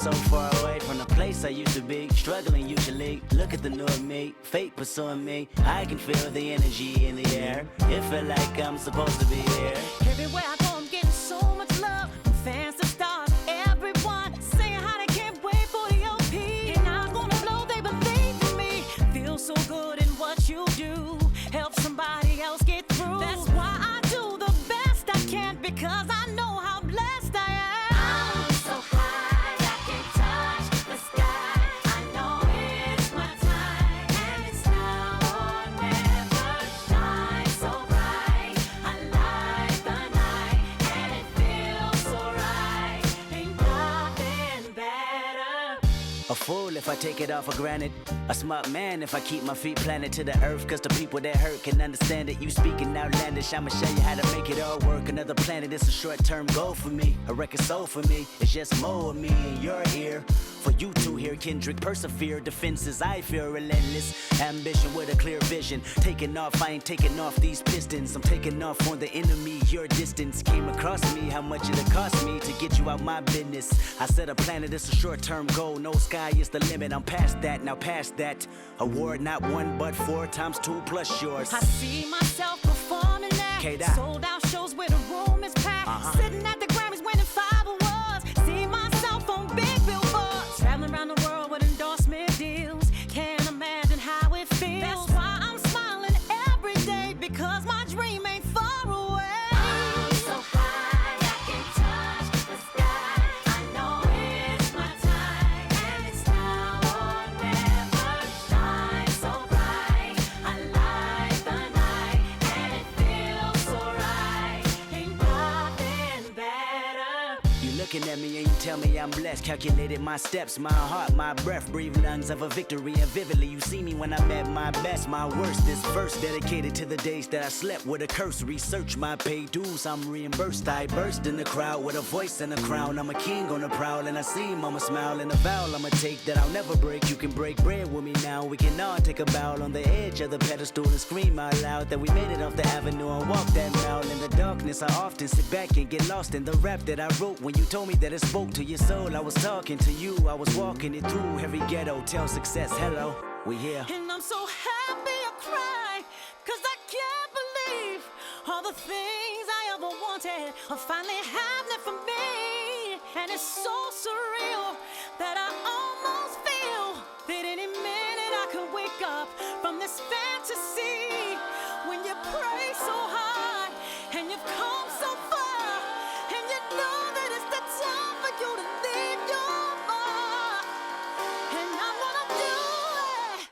So far away from the place I used to be, struggling usually. Look at the new me, fate pursuing me. I can feel the energy in the air. It feel like I'm supposed to be here. Everywhere I go, I'm getting so much love from fans to stars. Everyone saying how they can't wait for the OP. And I'm gonna blow, they believe in me. Feel so good in what you do. Help somebody else get through. That's why I do the best I can, because I know how blessed I am. I'm so high, I can touch the sky. I know it's my time, and it's now or never. Shine so bright, I light the night, and it feels so right. Ain't nothing better. A fool if I take it all for granted. A smart man if I keep my feet planted to the earth. Cause the people that hurt can understand it. You speaking outlandish, I'ma show you how to make it all work. Another planet, it's a short-term goal for me. A record soul for me, it's just more of me in your ear. For you to hear Kendrick persevere. Defenses, I feel relentless. Ambition with a clear vision. Taking off, I ain't taking off these pistons. I'm taking off on the enemy. Your distance came across me. How much it'll cost me to get you out my business. I said a planet, it's a short-term goal. No sky is the limit, I'm past that, now past that. Award not 1 but 4 times 2 plus yours. I see myself performing that. K-Dot. Sold out shows where the room is packed. Sitting at the Grammys winning 5 awards. See myself on big billboards. Traveling around the world with endorsement deals. Can't imagine how it feels. That's why I'm smiling every day, because my dream ain't far away. I'm so high, I can touch the sky. I know it's my time, and it's now or never. Shine so bright, I light the night, and it feels so right. Ain't nothing better. You looking at me and you tell me I'm blessed. Calculated my steps, my heart, my breath. Breathe lungs of a victory, and vividly you see me when I'm at my best, my worst. This verse dedicated to the days that I slept with a curse. Research my paid dues, I'm reimbursed. I burst in the crowd with a voice and a crown. I'm a king on the prowl, and I see mama smile. And a vow I'ma take that I'll never break. You can break bread with me now. We can all take a bow on the edge of the pedestal and scream out loud that we made it off the avenue and walk that mile. In the darkness, I often sit back and get lost in the rap that I wrote. When you told me that it spoke to your soul, I was talking to you. I was walking it through every ghetto. Tell success, hello, we here. And I'm so happy I cry, cause I can't believe all the things I ever wanted are finally happening for me. And it's so surreal that I almost feel that any minute I could wake up from this fantasy. When you pray so hard and you've come so far, and you know that it's the time for you to leave your mark. And I'm gonna do it.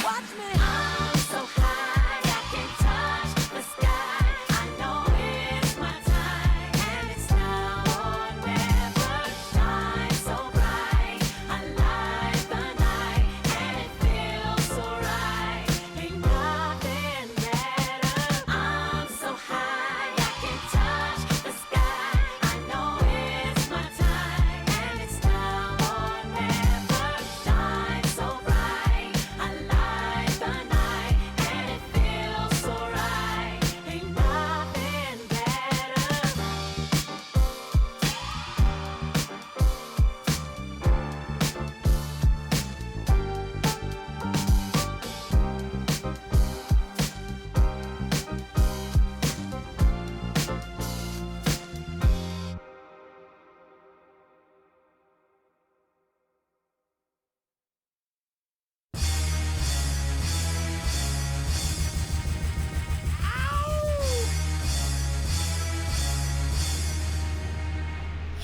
Watch me. I'm so high, I can touch the sky. I know it's my time, and it's now or never. Shine so bright, I light the night, and it feels so right. Ain't nothing better. I'm so high, I can touch the sky. I know it's my time, and it's now or never. Shine so bright, I light the night, and it feels so right. Ain't nothing better.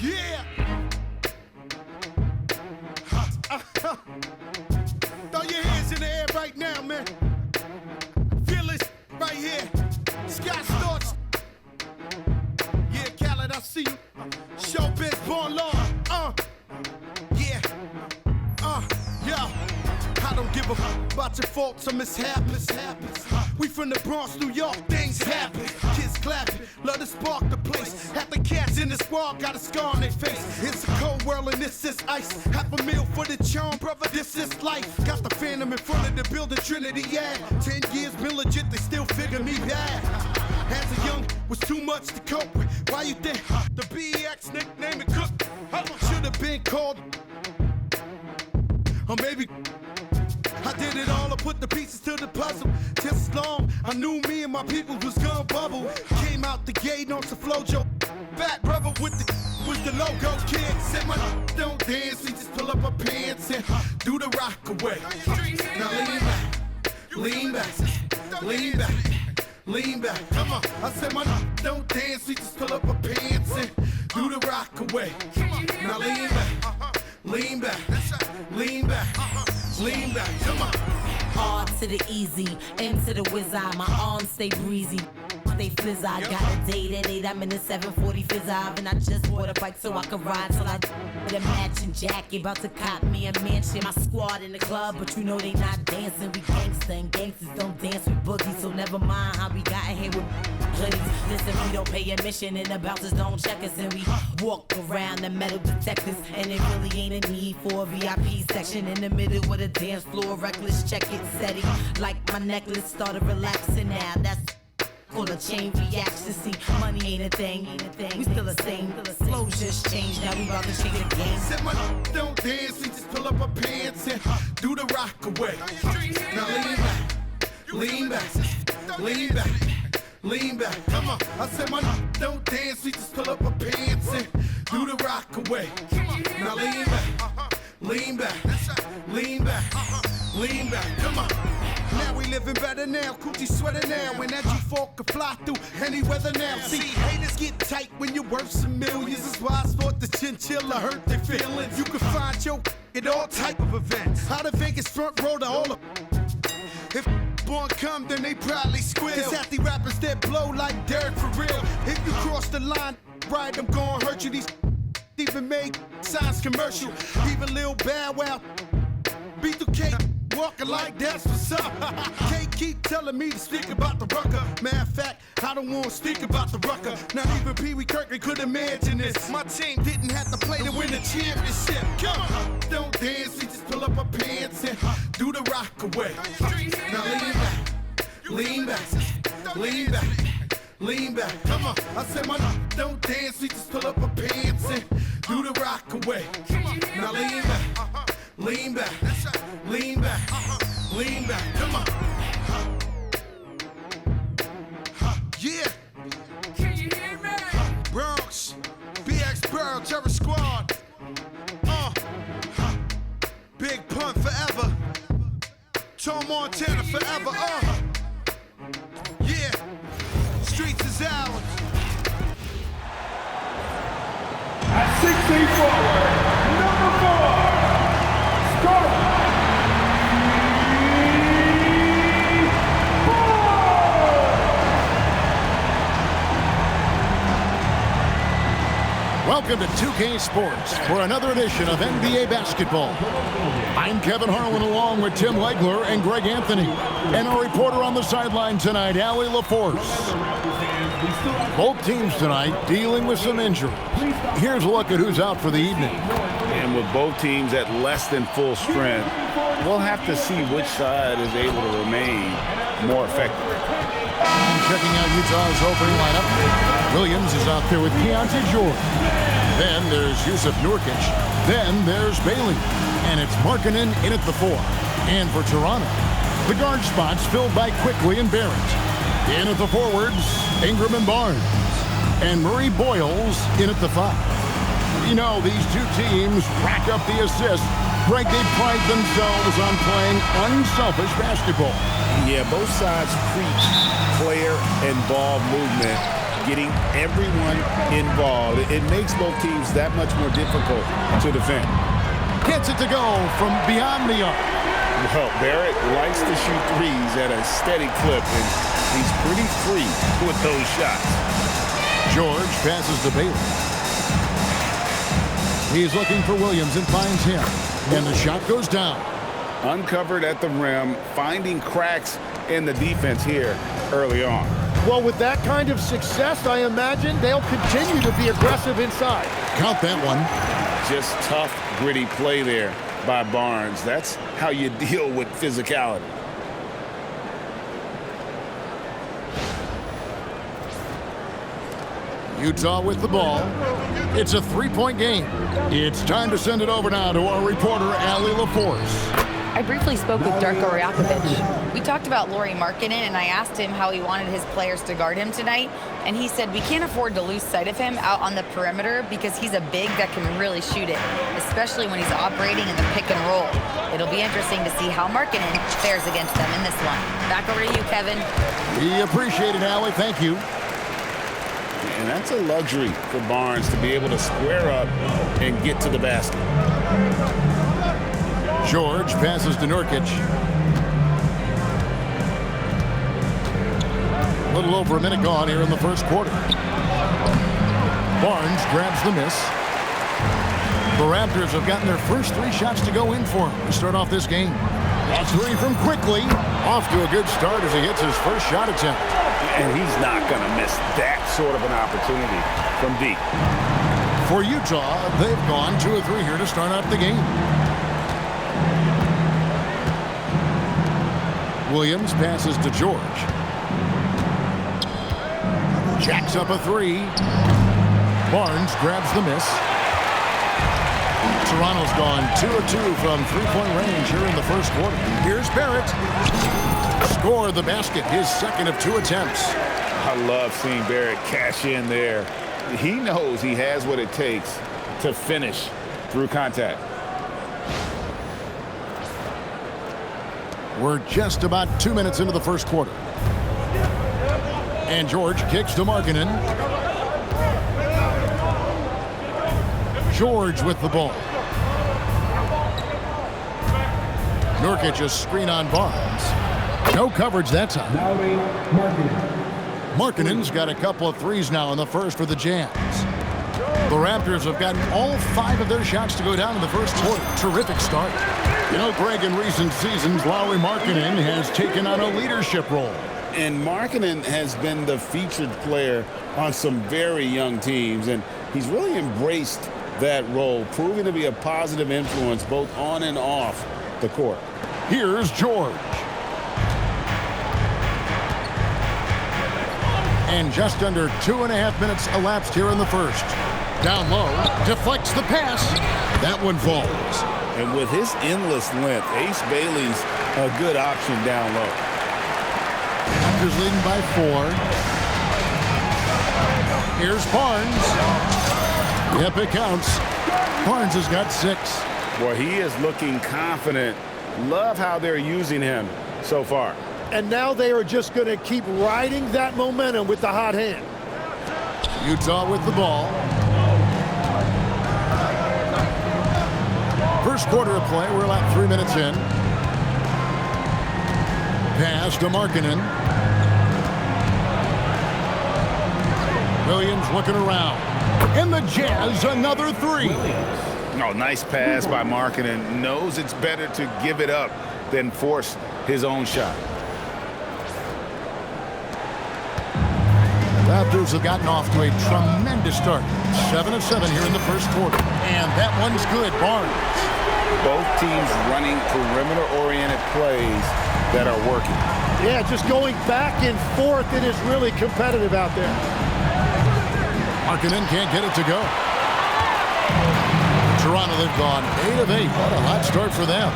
Yeah! Throw your hands in the air right now, man. Feel it right here. Sky Storch. Yeah, Khaled, I see you. Showbiz, born law. Yeah. Yo. I don't give a fuck about your faults or mishaps. We from the Bronx, New York, things happen. Kids clapping, love to spark the place. Half the cats in the squad got a scar on their face. It's a cold world and this is ice. Half a meal for the charm, brother, this is life. Got the phantom in front of the building, Trinity, yeah. 10 years been legit, they still figure me bad. As a young, was too much to cope with. Why you think the BX nickname it Cook? Should've been called or maybe I did it all, I put the pieces to the puzzle. Just as long I knew me and my people was gonna bubble. Came out the gate on some flojo. Back brother with the logo kid. Said my don't dance, we just pull up our pants and do the rock away. Now lean back, lean back, lean back. Come on, I said my don't dance, we just pull up our pants and do the rock away. Now lean back, lean back, lean back. Lean back, come on. R to the easy, M to the whiz eye. My arms stay breezy, stay fizz eye. Got a date at 8, I'm in the 740 fizz eye. And I just bought a bike so I can ride till I with a matching jacket. About to cop me a mansion. My squad in the club, but you know they not dancing. We gangsta and gangsters don't dance with boogies. So never mind how we got here with hoodies. Listen, we don't pay admission and the bouncers don't check us. And we walk around the metal detectors. And it really ain't a need for a VIP section in the middle with a dance floor. Reckless, check it, steady. Like my necklace started relaxing now. That's full of chain reaction. See, money ain't a thing. We still the same. Flows just changed. Now we about to change the game. Said my don't dance, we just pull up our pants and do the rock away. Now lean back, lean back, lean back. Come on, I said my don't dance, we just pull up our pants and do the rock away. Now lean back, lean back, lean back, lean back. Come on. Now we living better now, coochie sweater now. And that G4 can fly through any weather now. See, haters get tight when you're worth some millions. That's why I thought the chinchilla hurt their feelings. You can find your at all type of events. Out of Vegas front row to all of. If born come, then they probably squeal. Cause half the rappers that blow like Derek for real. If you cross the line, right, I'm gonna hurt you. These even make signs commercial. Even Lil Bow Wow B2K walking like that's what's up. Can't keep telling me to speak about the rucker. Matter of fact, I don't want to speak about the rucker. Not even Pee Wee Kirkland could imagine this. My team didn't have to play to win the championship. Come on, don't dance, we just pull up our pants and do the rock away. Now lean back, lean back, lean back. Come on, I said my don't dance, we just pull up our pants and do the rock away. Now lean back, lean back, lean back, lean back. Come on. Yeah. Can you hear me? Bronx, BX Burrow, Terror Squad. Big Pun forever. Tom Montana forever. Yeah. Streets is ours. At 6 feet forward, number 4. Welcome to 2K Sports for another edition of NBA basketball. I'm Kevin Harlan along with Tim Legler and Greg Anthony. And our reporter on the sideline tonight, Allie LaForce. Both teams tonight dealing with some injuries. Here's a look at who's out for the evening. And with both teams at less than full strength, we'll have to see which side is able to remain more effective. Checking out Utah's opening lineup. Williams is out there with Keyonte George. Then there's Yusuf Nurkic. Then there's Bailey. And it's Markkanen in at the 4. And for Toronto, the guard spots filled by Quickley and Barrett. In at the forwards, Ingram and Barnes. And Murray Boyles in at the 5. You know, these two teams rack up the assists. Greg, they pride themselves on playing unselfish basketball. Yeah, both sides preach player and ball movement, getting everyone involved. It makes both teams that much more difficult to defend. Gets it to go from beyond the arc. Well, Barrett likes to shoot threes at a steady clip, and he's pretty free with those shots. George passes to Bailey. He's looking for Williams and finds him. And the shot goes down. Uncovered at the rim, finding cracks in the defense here early on. Well, with that kind of success, I imagine they'll continue to be aggressive inside. Count that one. Just tough, gritty play there by Barnes. That's how you deal with physicality. Utah with the ball. It's a three-point game. It's time to send it over now to our reporter, Allie LaForce. I briefly spoke with Darko Rajakovic. We talked about Lauri Markkanen, and I asked him how he wanted his players to guard him tonight, and he said we can't afford to lose sight of him out on the perimeter because he's a big that can really shoot it, especially when he's operating in the pick and roll. It'll be interesting to see how Markkanen fares against them in this one. Back over to you, Kevin. We appreciate it, Allie. Thank you. And that's a luxury for Barnes to be able to square up and get to the basket. George passes to Nurkic. A little over a minute gone here in the first quarter. Barnes grabs the miss. The Raptors have gotten their first 3 shots to go in for to start off this game. A 3 from Quickley. Off to a good start as he hits his first shot attempt. And he's not going to miss that sort of an opportunity from deep. For Utah, they've gone 2 of 3 here to start out the game. Williams passes to George. Jacks up a 3. Barnes grabs the miss. Toronto's gone 2 of 2 from three-point range here in the first quarter. Here's Barrett. Score the basket, his second of 2 attempts. I love seeing Barrett cash in there. He knows he has what it takes to finish through contact. We're just about 2 minutes into the first quarter. And George kicks to Markkanen. George with the ball. Nurkic a screen on Barnes. No coverage that time. Markkanen's got a couple of threes now in the first for the Jazz. The Raptors have gotten all 5 of their shots to go down in the first quarter. Terrific start. You know, Greg, in recent seasons, Lauri Markkanen has taken on a leadership role. And Markkanen has been the featured player on some very young teams, and he's really embraced that role, proving to be a positive influence both on and off the court. Here's George. And just under 2.5 minutes elapsed here in the first. Down low, deflects the pass. That one falls. And with his endless length, Ace Bailey's a good option down low. Raptors leading by 4. Here's Barnes. Yep, it counts. Barnes has got 6. Boy, he is looking confident. Love how they're using him so far. And now they are just going to keep riding that momentum with the hot hand. Utah with the ball. First quarter of play, we're about 3 minutes in. Pass to Markkanen. Williams looking around. And the Jazz, another 3. Oh, nice pass by Markkanen. Knows it's better to give it up than force his own shot. Raptors have gotten off to a tremendous start. 7 of 7 here in the first quarter. And that one's good. Barnes. Both teams running perimeter-oriented plays that are working. Yeah, just going back and forth. It is really competitive out there. Markkanen can't get it to go. Toronto, they've gone 8 of 8. What a hot start for them.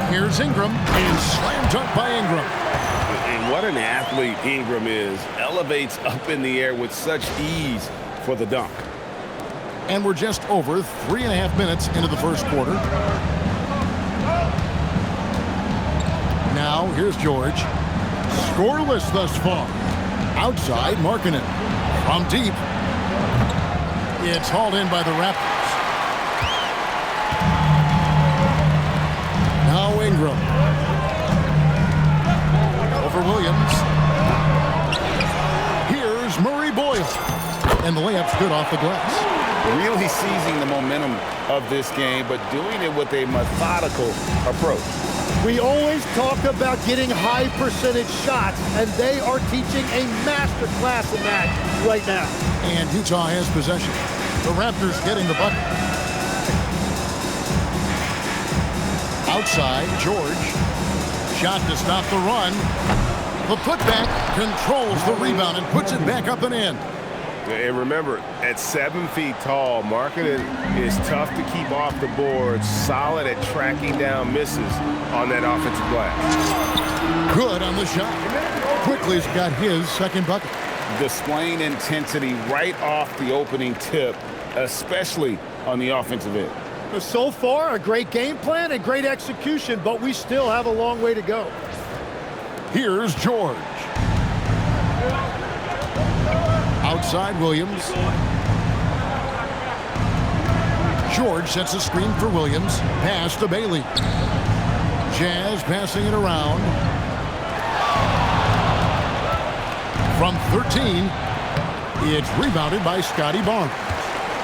Here's Ingram, and slam dunk by Ingram. And what an athlete Ingram is. Elevates up in the air with such ease for the dunk. And we're just over 3.5 minutes into the first quarter. Now, here's George. Scoreless thus far. Outside, Markkanen. From deep. It's hauled in by the Raptors. Now Ingram. Over Williams. Here's Murray Boyle. And the layup's good off the glass. Really seizing the momentum of this game, but doing it with a methodical approach. We always talk about getting high percentage shots, and they are teaching a master class in that right now. And Utah has possession. The Raptors getting the bucket. Outside, George. Shot to stop the run. The putback controls the rebound and puts it back up and in. And remember, at 7 feet tall, Markkanen is tough to keep off the board, solid at tracking down misses on that offensive glass. Good on the shot. Quickley's got his second bucket. Displaying intensity right off the opening tip, especially on the offensive end. So far, a great game plan and great execution, but we still have a long way to go. Here's George. Outside Williams. George sets a screen for Williams. Pass to Bailey. Jazz passing it around. From 13, it's rebounded by Scotty Barnes.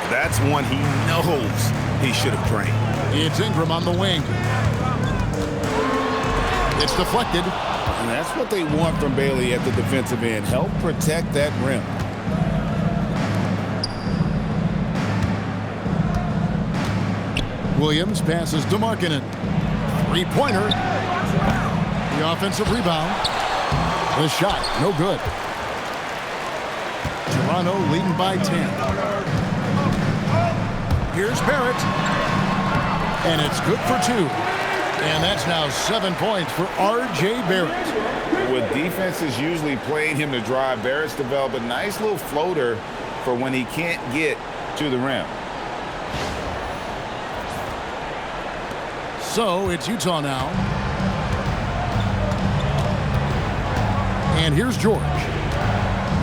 That's one he knows he should have drained. It's Ingram on the wing. It's deflected. And that's what they want from Bailey at the defensive end. Help protect that rim. Williams passes to Markkanen. Three-pointer. The offensive rebound. The shot, no good. Toronto leading by 10. Here's Barrett. And it's good for 2. And that's now 7 points for R.J. Barrett. With defenses usually playing him to drive, Barrett's developed a nice little floater for when he can't get to the rim. So it's Utah now. And here's George.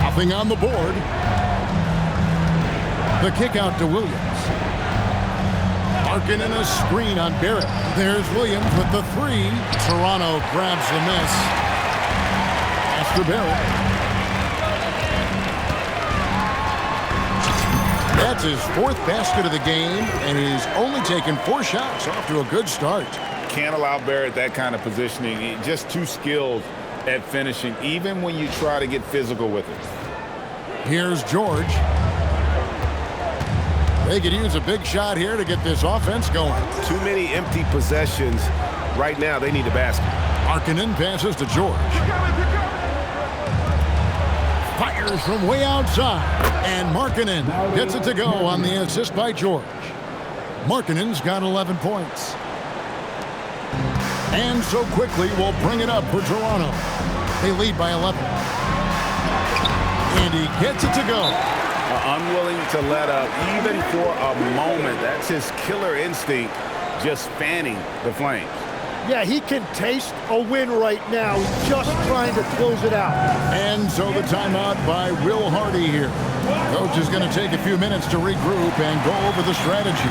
Nothing on the board. The kick out to Williams. Markkanen a screen on Barrett. There's Williams with the 3. Toronto grabs the miss. After Barrett. That's his 4th basket of the game, and he's only taken 4 shots. Off to a good start. Can't allow Barrett that kind of positioning. He's just too skilled at finishing, even when you try to get physical with it. Here's George. They could use a big shot here to get this offense going. Too many empty possessions. Right now, they need a basket. Markkanen passes to George. Fires from way outside. And Markkanen gets it to go on the assist by George. Markkanen's got 11 points. And so Quickley will bring it up for Toronto. They lead by 11. And he gets it to go. Unwilling to let up even for a moment. That's his killer instinct, just fanning the flames. Yeah, he can taste a win right now, just trying to close it out. And so the timeout by Will Hardy here. Coach is going to take a few minutes to regroup and go over the strategy.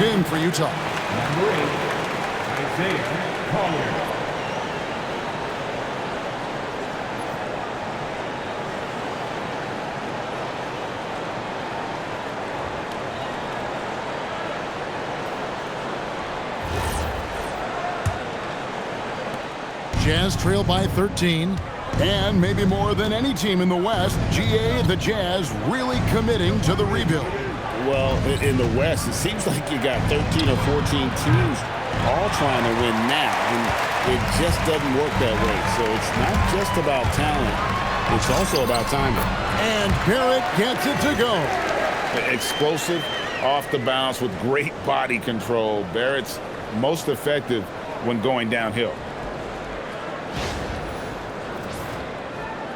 In for Utah. Number 8, Isaiah Collier. Jazz trail by 13. And maybe more than any team in the West, GA, the Jazz, really committing to the rebuild. Well, in the West, it seems like you got 13 or 14 teams all trying to win now, and it just doesn't work that way. So it's not just about talent, it's also about timing. And Barrett gets it to go. Explosive off the bounce with great body control. Barrett's most effective when going downhill.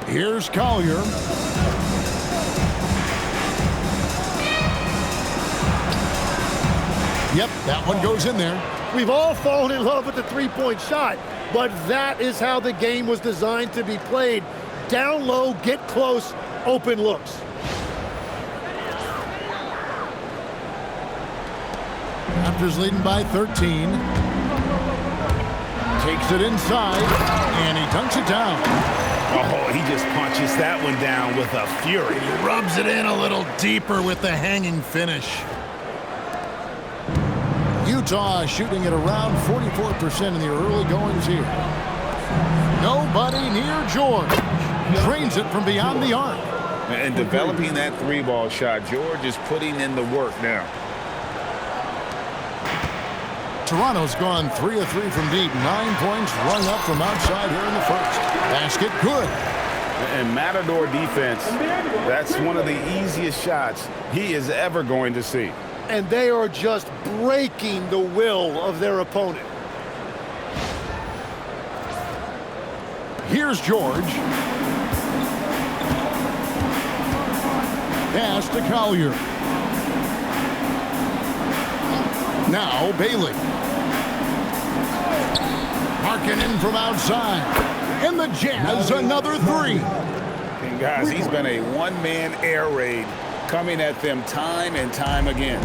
Here's Collier. Yep, that one goes in there. We've all fallen in love with the three-point shot, but that is how the game was designed to be played. Down low, get close, open looks. Raptors leading by 13. Takes it inside, and he dunks it down. Oh, he just punches that one down with a fury. He rubs it in a little deeper with the hanging finish. Utah shooting at around 44% in the early goings here. Nobody near George. Drains it from beyond the arc. And developing that three-ball shot, George is putting in the work now. Toronto's gone 3 of 3 from deep. 9 points rung up from outside here in the first. Basket good. And Matador defense, that's one of the easiest shots he is ever going to see. And they are just breaking the will of their opponent. Here's George. Pass to Collier. Now Bailey. Markkanen from outside. And the Jazz another three. And guys, he's been a one-man air raid coming at them time and time again.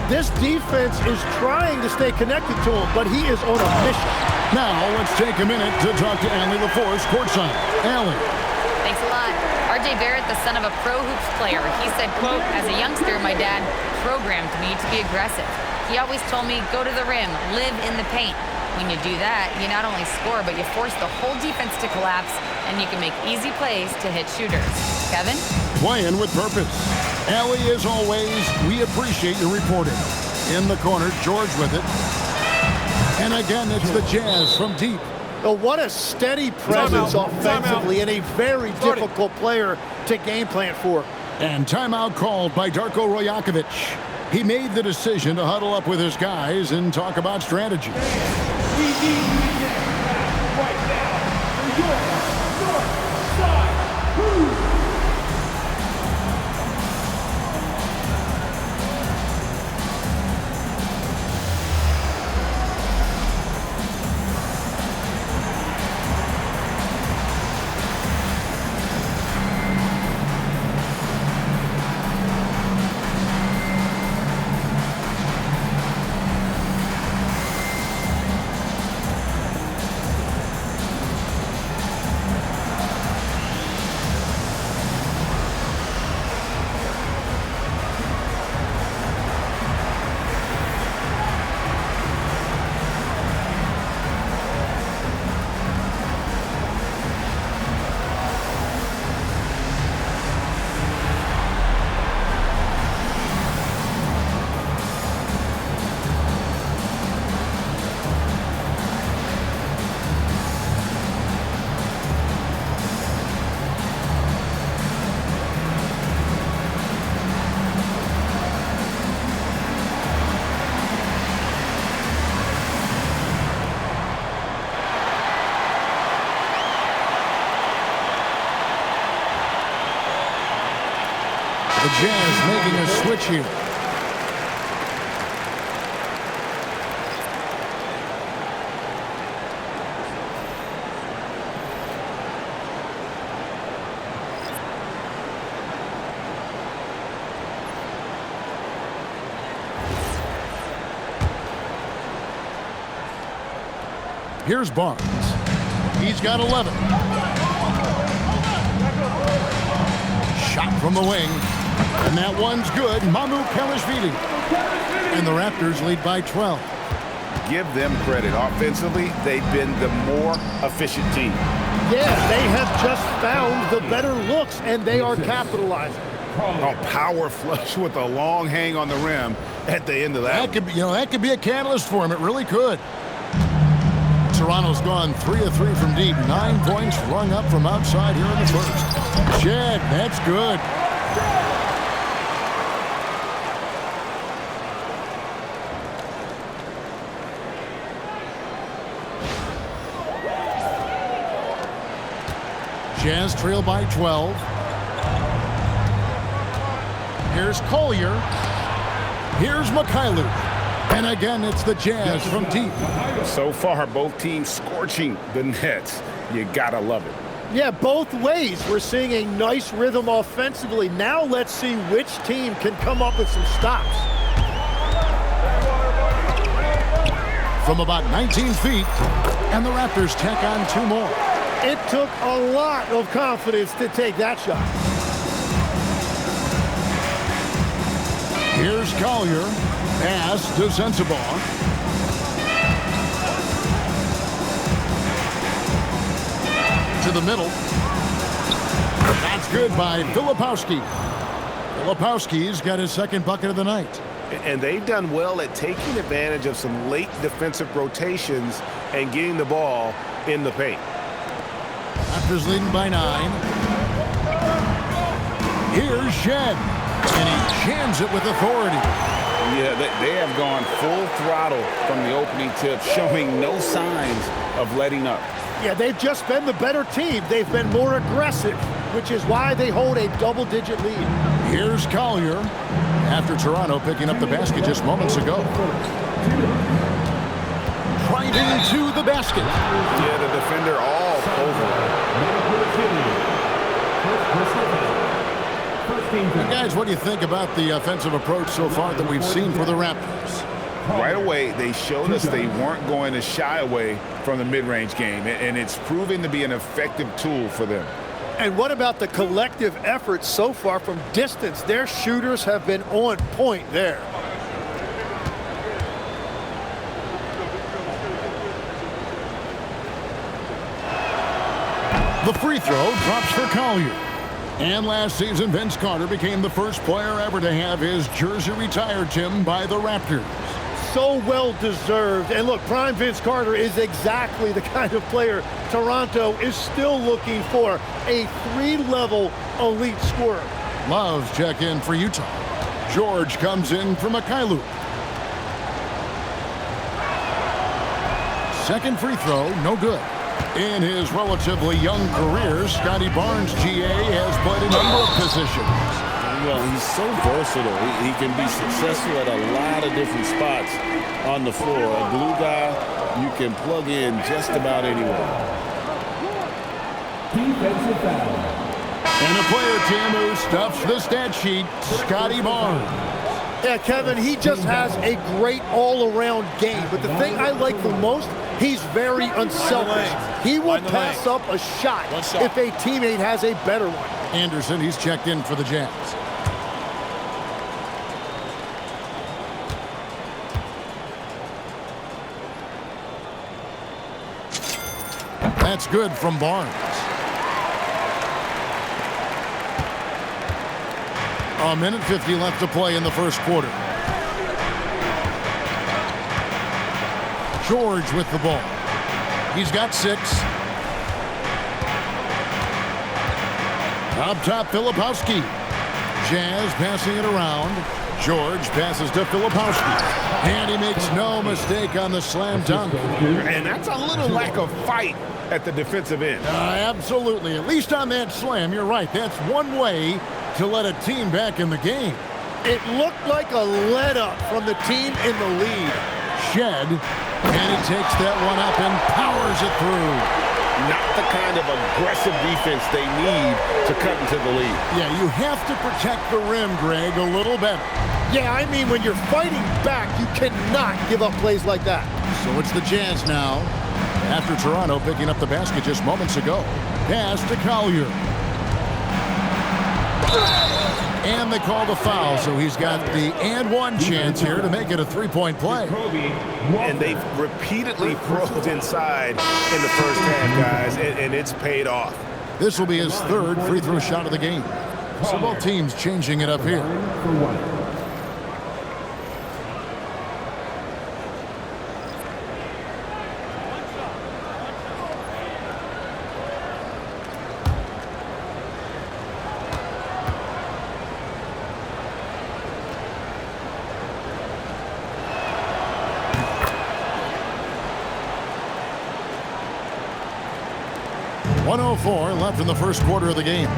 This defense is trying to stay connected to him, but he is on a mission. Now let's take a minute to talk to Allie LaForce courtside. Allie. Thanks a lot. R.J. Barrett, the son of a pro hoops player. He said, quote, as a youngster, my dad programmed me to be aggressive. He always told me, go to the rim, live in the paint. When you do that, you not only score, but you force the whole defense to collapse, and you can make easy plays to hit shooters. Kevin? Playing with purpose. Allie, as always, we appreciate your reporting. In the corner, George with it. And again, it's the Jazz from deep. Oh, what a steady presence offensively and a very difficult player to game plan for. And timeout called by Darko Rajakovic. He made the decision to huddle up with his guys and talk about strategy. We need right now. New York, north side, The Jazz making a switch here. Here's Barnes. He's got 11. Shot from the wing. And that one's good. Mamu Kelishvili. And the Raptors lead by 12. Give them credit. Offensively, they've been the more efficient team. Yeah, they have just found the better looks, and they are capitalizing. A power flush with a long hang on the rim at the end of that. That could be a catalyst for him. It really could. Toronto's gone 3 of 3 from deep. 9 points rung up from outside here in the first. Shed, that's good. Jazz trail by 12. Here's Collier. Here's Mikhailuk. And again, it's the Jazz from deep. So far, both teams scorching the Nets. You gotta love it. Yeah, both ways. We're seeing a nice rhythm offensively. Now let's see which team can come up with some stops. From about 19 feet, and the Raptors tack on 2 more. It took a lot of confidence to take that shot. Here's Collier. Pass to Sensabaugh. To the middle. That's good by Filipowski. Filipowski's got his second bucket of the night. And they've done well at taking advantage of some late defensive rotations and getting the ball in the paint. Raptors leading by 9. Here's Shed. And he jams it with authority. Yeah, they have gone full throttle from the opening tip, showing no signs of letting up. Yeah, they've just been the better team. They've been more aggressive, which is why they hold a double-digit lead. Here's Collier after Toronto picking up the basket just moments ago. Right into the basket. Yeah, the defender all over. Guys, what do you think about the offensive approach so far that we've seen for the Raptors? Right away, they showed us they weren't going to shy away from the mid-range game, and it's proving to be an effective tool for them. And what about the collective effort so far from distance? Their shooters have been on point there. The free throw drops for Collier. And last season, Vince Carter became the first player ever to have his jersey retired, Tim, by the Raptors. So well deserved. And look, prime Vince Carter is exactly the kind of player Toronto is still looking for. A 3-level elite scorer. Love's check in for Utah. George comes in for Mikhailuk. Second free throw, no good. In his relatively young career, Scotty Barnes, GA, has played a number of positions. Well, he's so versatile. He can be successful at a lot of different spots on the floor. A glue guy you can plug in just about anywhere. Defensive foul. And a player, Tim, who stuffs the stat sheet, Scotty Barnes. Yeah, Kevin, he just has a great all-around game. But the thing I like the most, he's very unselfish. He will pass up a shot if a teammate has a better one. Anderson, he's checked in for the Jazz. That's good from Barnes. A minute 50 left to play in the first quarter. George with the ball. He's got 6. Up top, Filipowski. Jazz passing it around. George passes to Filipowski. And he makes no mistake on the slam dunk. And that's a little lack of fight at the defensive end. Absolutely. At least on that slam, you're right. That's one way to let a team back in the game. It looked like a let-up from the team in the lead. Shed, and he takes that one up and powers it through. Not the kind of aggressive defense they need to cut into the lead. Yeah, you have to protect the rim, Greg, a little better. Yeah, I mean, when you're fighting back, you cannot give up plays like that. So it's the Jazz now. After Toronto picking up the basket just moments ago. Pass to Collier. And they call the foul, so he's got the and one chance here to make it a 3-point play. And they've repeatedly probed inside in the first half, guys, and it's paid off. This will be his 3rd free throw shot of the game. So both teams changing it up here. For one. .104 left in the first quarter of the game.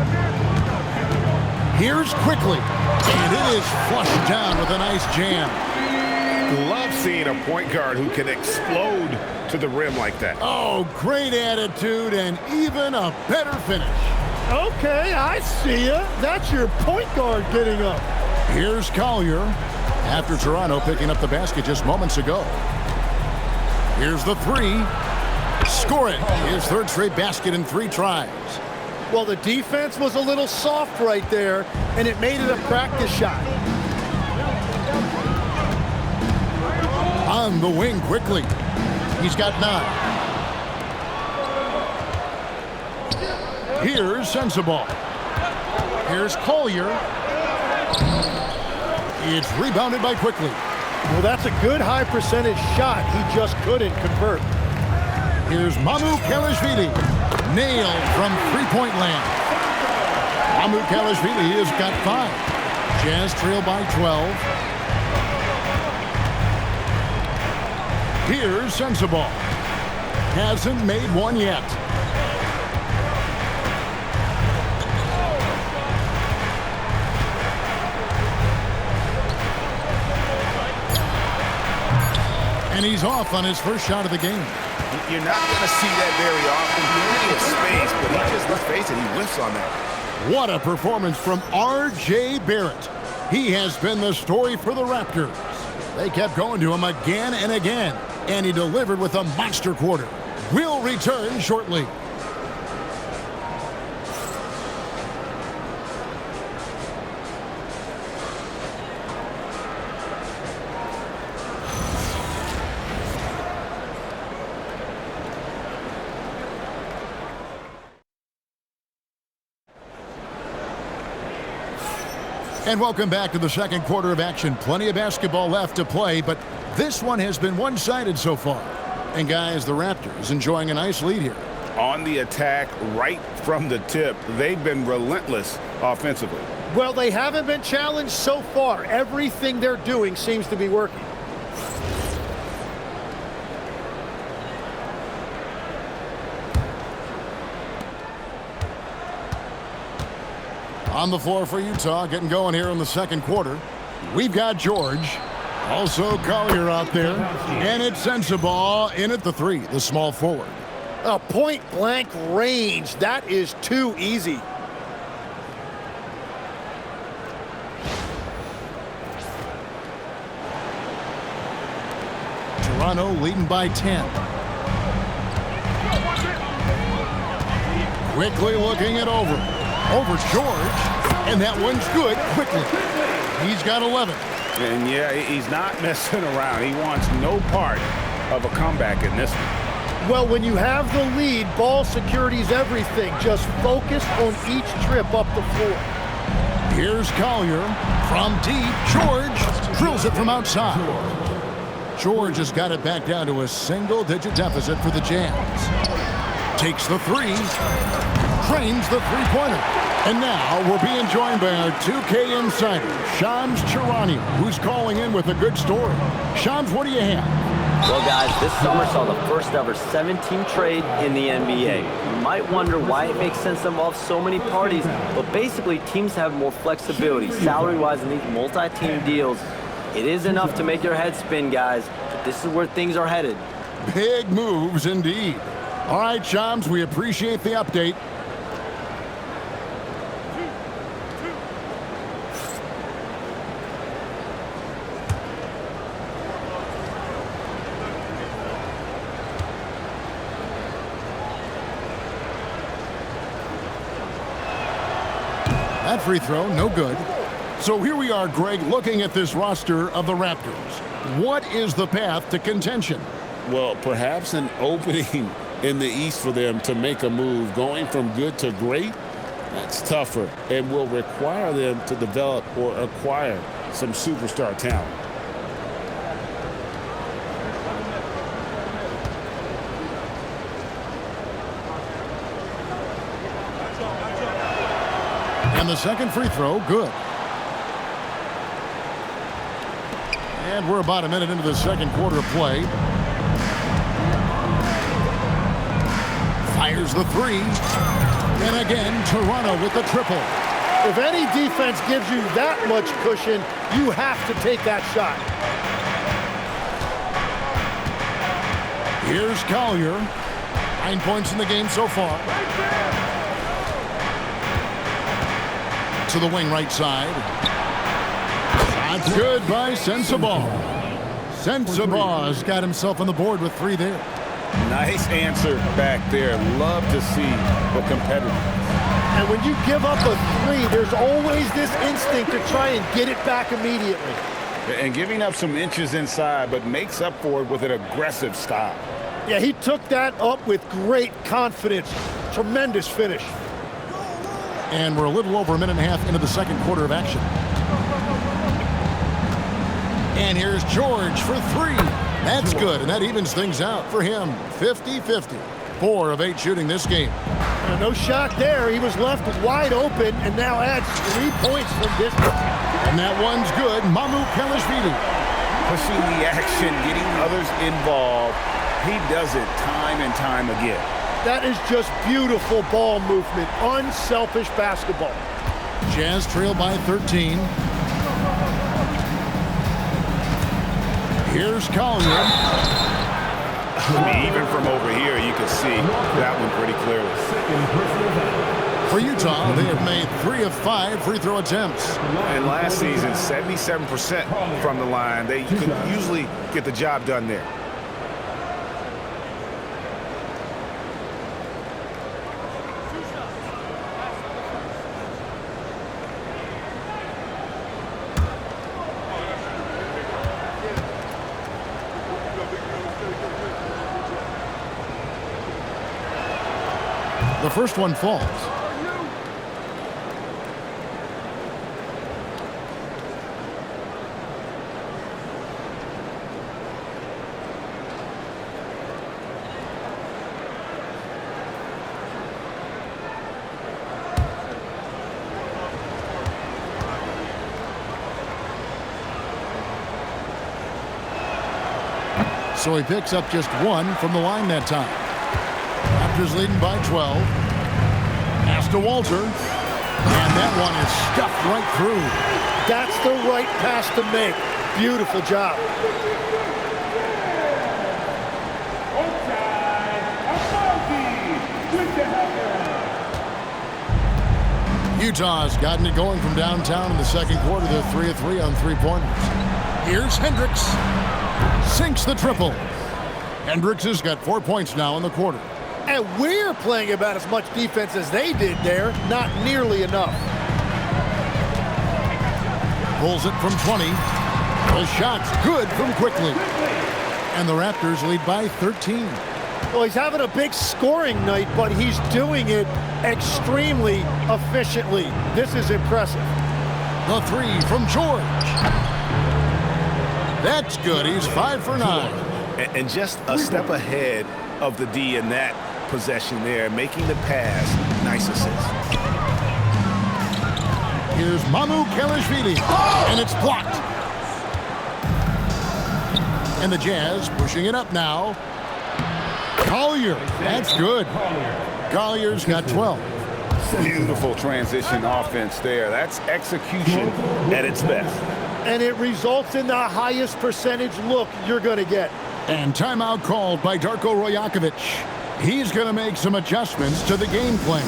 Here's Quickley, and it is flushed down with a nice jam. Love seeing a point guard who can explode to the rim like that. Oh, great attitude and even a better finish. Okay, I see ya. That's your point guard getting up. Here's Collier after Toronto picking up the basket just moments ago. Here's the three. Score it. His third straight basket in 3 tries. Well, the defense was a little soft right there, and it made it a practice shot. On the wing quickly. He's got 9. Here's Sensabaugh. Here's Collier. It's rebounded by Quickley. Well, that's a good high percentage shot. He just couldn't convert. Here's Mamu Kalashvili. Nailed from three-point land. Mamu Kalashvili has got 5. Jazz trail by 12. Here's Sensabaugh. Hasn't made one yet. And he's off on his first shot of the game. You're not going to see that very often. Plenty of space, but he just, let's face it, he whiffs on that. What a performance from R.J. Barrett. He has been the story for the Raptors. They kept going to him again and again, and he delivered with a monster quarter. We'll return shortly. And welcome back to the second quarter of action. Plenty of basketball left to play, but this one has been one-sided so far. And guys, the Raptors enjoying a nice lead here. On the attack, right from the tip, they've been relentless offensively. Well, they haven't been challenged so far. Everything they're doing seems to be working. On the floor for Utah, getting going here in the second quarter. We've got George, also Collier out there, and it's Sensabaugh in at the 3, the small forward. A point-blank range, that is too easy. Toronto leading by 10. Quickly looking it over George, and that one's good. Quickly, he's got 11. And yeah, he's not messing around. He wants no part of a comeback in this one. Well, when you have the lead, ball security's everything. Just focus on each trip up the floor. Here's Collier from deep. George drills it from outside. George has got it back down to a single-digit deficit for the Jazz. Takes the 3, drains the three-pointer. And now we're being joined by our 2K insider, Shams Charania, who's calling in with a good story. Shams, what do you have? Well, guys, this summer saw the first ever 7-team trade in the NBA. You might wonder why it makes sense to involve so many parties, but basically teams have more flexibility salary-wise in these multi-team deals. It is enough to make your head spin, guys, but this is where things are headed. Big moves indeed. All right, Shams, we appreciate the update. That free throw, no good. So here we are, Greg, looking at this roster of the Raptors. What is the path to contention? Well, perhaps an opening in the East for them to make a move, going from good to great. That's tougher and will require them to develop or acquire some superstar talent. And the second free throw, good. And we're about a minute into the second quarter of play. Fires the three. And again, Toronto with the triple. If any defense gives you that much cushion, you have to take that shot. Here's Collier. 9 points in the game so far. To the wing right side. That's good by Sensabaugh. Sensabaugh's got himself on the board with 3 there. Nice answer back there. Love to see the competitiveness. And when you give up a 3, there's always this instinct to try and get it back immediately. And giving up some inches inside, but makes up for it with an aggressive style. Yeah, he took that up with great confidence. Tremendous finish. And we're a little over a minute and a half into the second quarter of action. And here's George for 3. That's good, and that evens things out for him. 50-50. 4 of 8 shooting this game. No shot there. He was left wide open and now adds 3 points from distance. And that one's good. Mamu Kelishvili. Pushing the action, getting others involved. He does it time and time again. That is just beautiful ball movement. Unselfish basketball. Jazz trail by 13. Here's Collier. I mean, even from over here, you can see that one pretty clearly. For Utah, they have made 3 of 5 free throw attempts. And last season, 77% from the line. They could usually get the job done there. The first one falls. So he picks up just 1 from the line that time. Raptors leading by 12. Pass to Walter. And that one is stuffed right through. That's the right pass to make. Beautiful job. Utah's gotten it going from downtown in the second quarter. They're 3 of 3 on 3-pointers. Here's Hendricks. Sinks the triple. Hendricks has got 4 points now in the quarter. And we're playing about as much defense as they did there. Not nearly enough. Pulls it from 20. The shot's good from Quickley. And the Raptors lead by 13. Well, he's having a big scoring night, but he's doing it extremely efficiently. This is impressive. The 3 from George. That's good. He's 5 for 9. And just a step ahead of the D in that possession there, making the pass. Nice assist. Here's Mamu Kelishvili. And it's blocked. And the Jazz pushing it up now. Collier. That's good. Collier's got 12. Beautiful transition offense there. That's execution at its best. And it results in the highest percentage look you're going to get. And timeout called by Darko Rajakovic. He's going to make some adjustments to the game plan.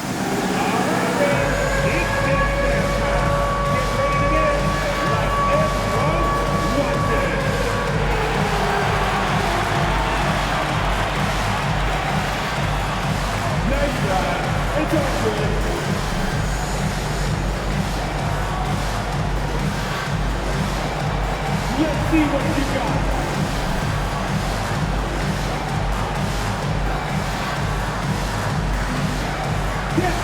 Let's see what you got. Yes.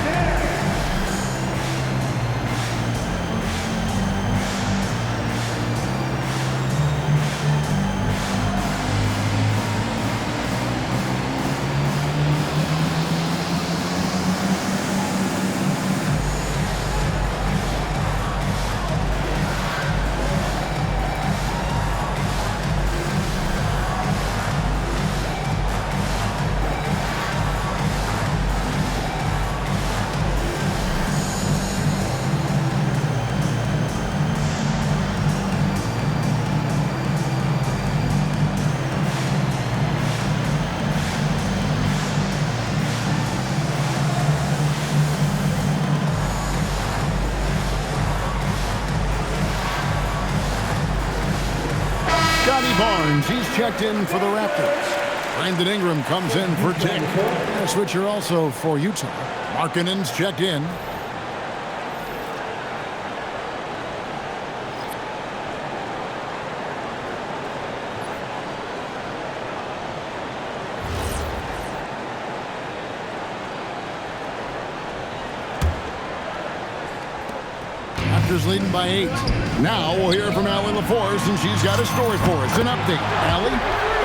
he's checked in for the Raptors. Brandon Ingram comes in for Tick. A switcher also for Utah. Markkanen's checked in. Raptors leading by 8. Now we'll hear from Allie LaForce, and she's got a story for us. An update. Allie?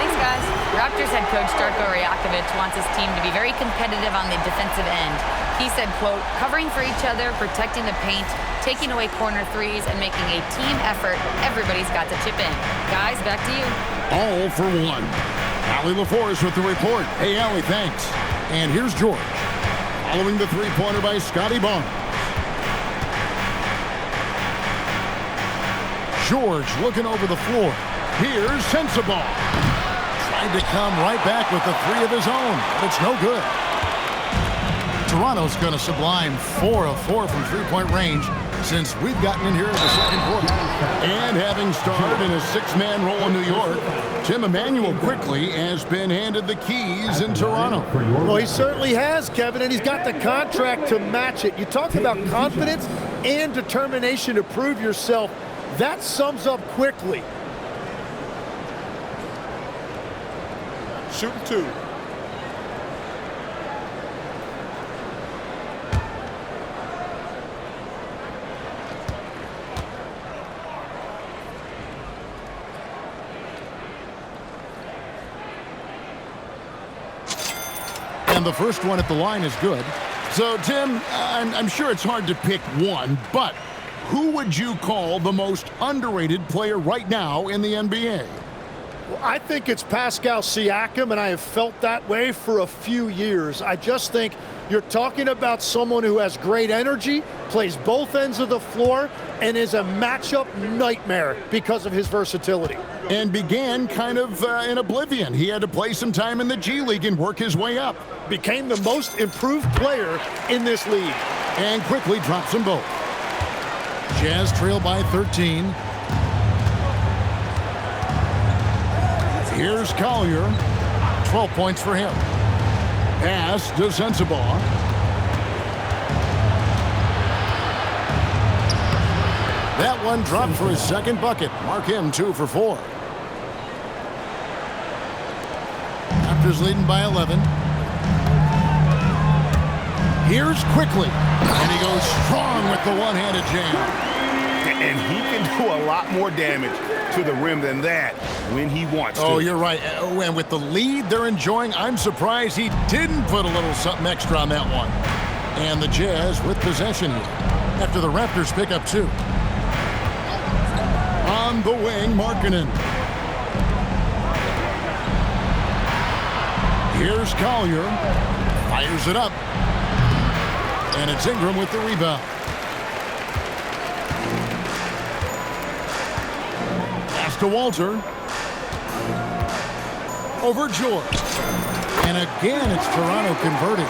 Thanks, guys. Raptors head coach Darko Rajakovic wants his team to be very competitive on the defensive end. He said, quote, covering for each other, protecting the paint, taking away corner threes, and making a team effort. Everybody's got to chip in. Guys, back to you. All for one. Allie LaForce with the report. Hey, Allie, thanks. And here's George. Following the three-pointer by Scotty Barnes. George looking over the floor. Here's Sensabaugh. Tried to come right back with the three of his own, but it's no good. Toronto's going to sublime 4 of 4 from three-point range since we've gotten in here in the second quarter. And having started in a 6-man role in New York, Immanuel Quickley has been handed the keys in Toronto. Well, he certainly has, Kevin, and he's got the contract to match it. You talk about confidence and determination to prove yourself. That sums up Quickley. Shooting 2. And the first one at the line is good. So, Tim, I'm sure it's hard to pick one, but who would you call the most underrated player right now in the NBA? Well, I think it's Pascal Siakam, and I have felt that way for a few years. I just think you're talking about someone who has great energy, plays both ends of the floor, and is a matchup nightmare because of his versatility. And began kind of in oblivion. He had to play some time in the G League and work his way up. Became the most improved player in this league. And quickly drops them both. Jazz trail by 13. Here's Collier. 12 points for him. Pass to Sensabaugh. That one dropped for his second bucket. Mark him 2 for 4. Raptors leading by 11. Here's Quickley. And he goes strong with the one-handed jam. And he can do a lot more damage to the rim than that when he wants to. Oh, you're right. And with the lead they're enjoying, I'm surprised he didn't put a little something extra on that one. And the Jazz with possession here after the Raptors pick up 2. On the wing, Markkanen. Here's Collier. Fires it up. And it's Ingram with the rebound. Pass to Walter. Over George. And again, it's Toronto converting.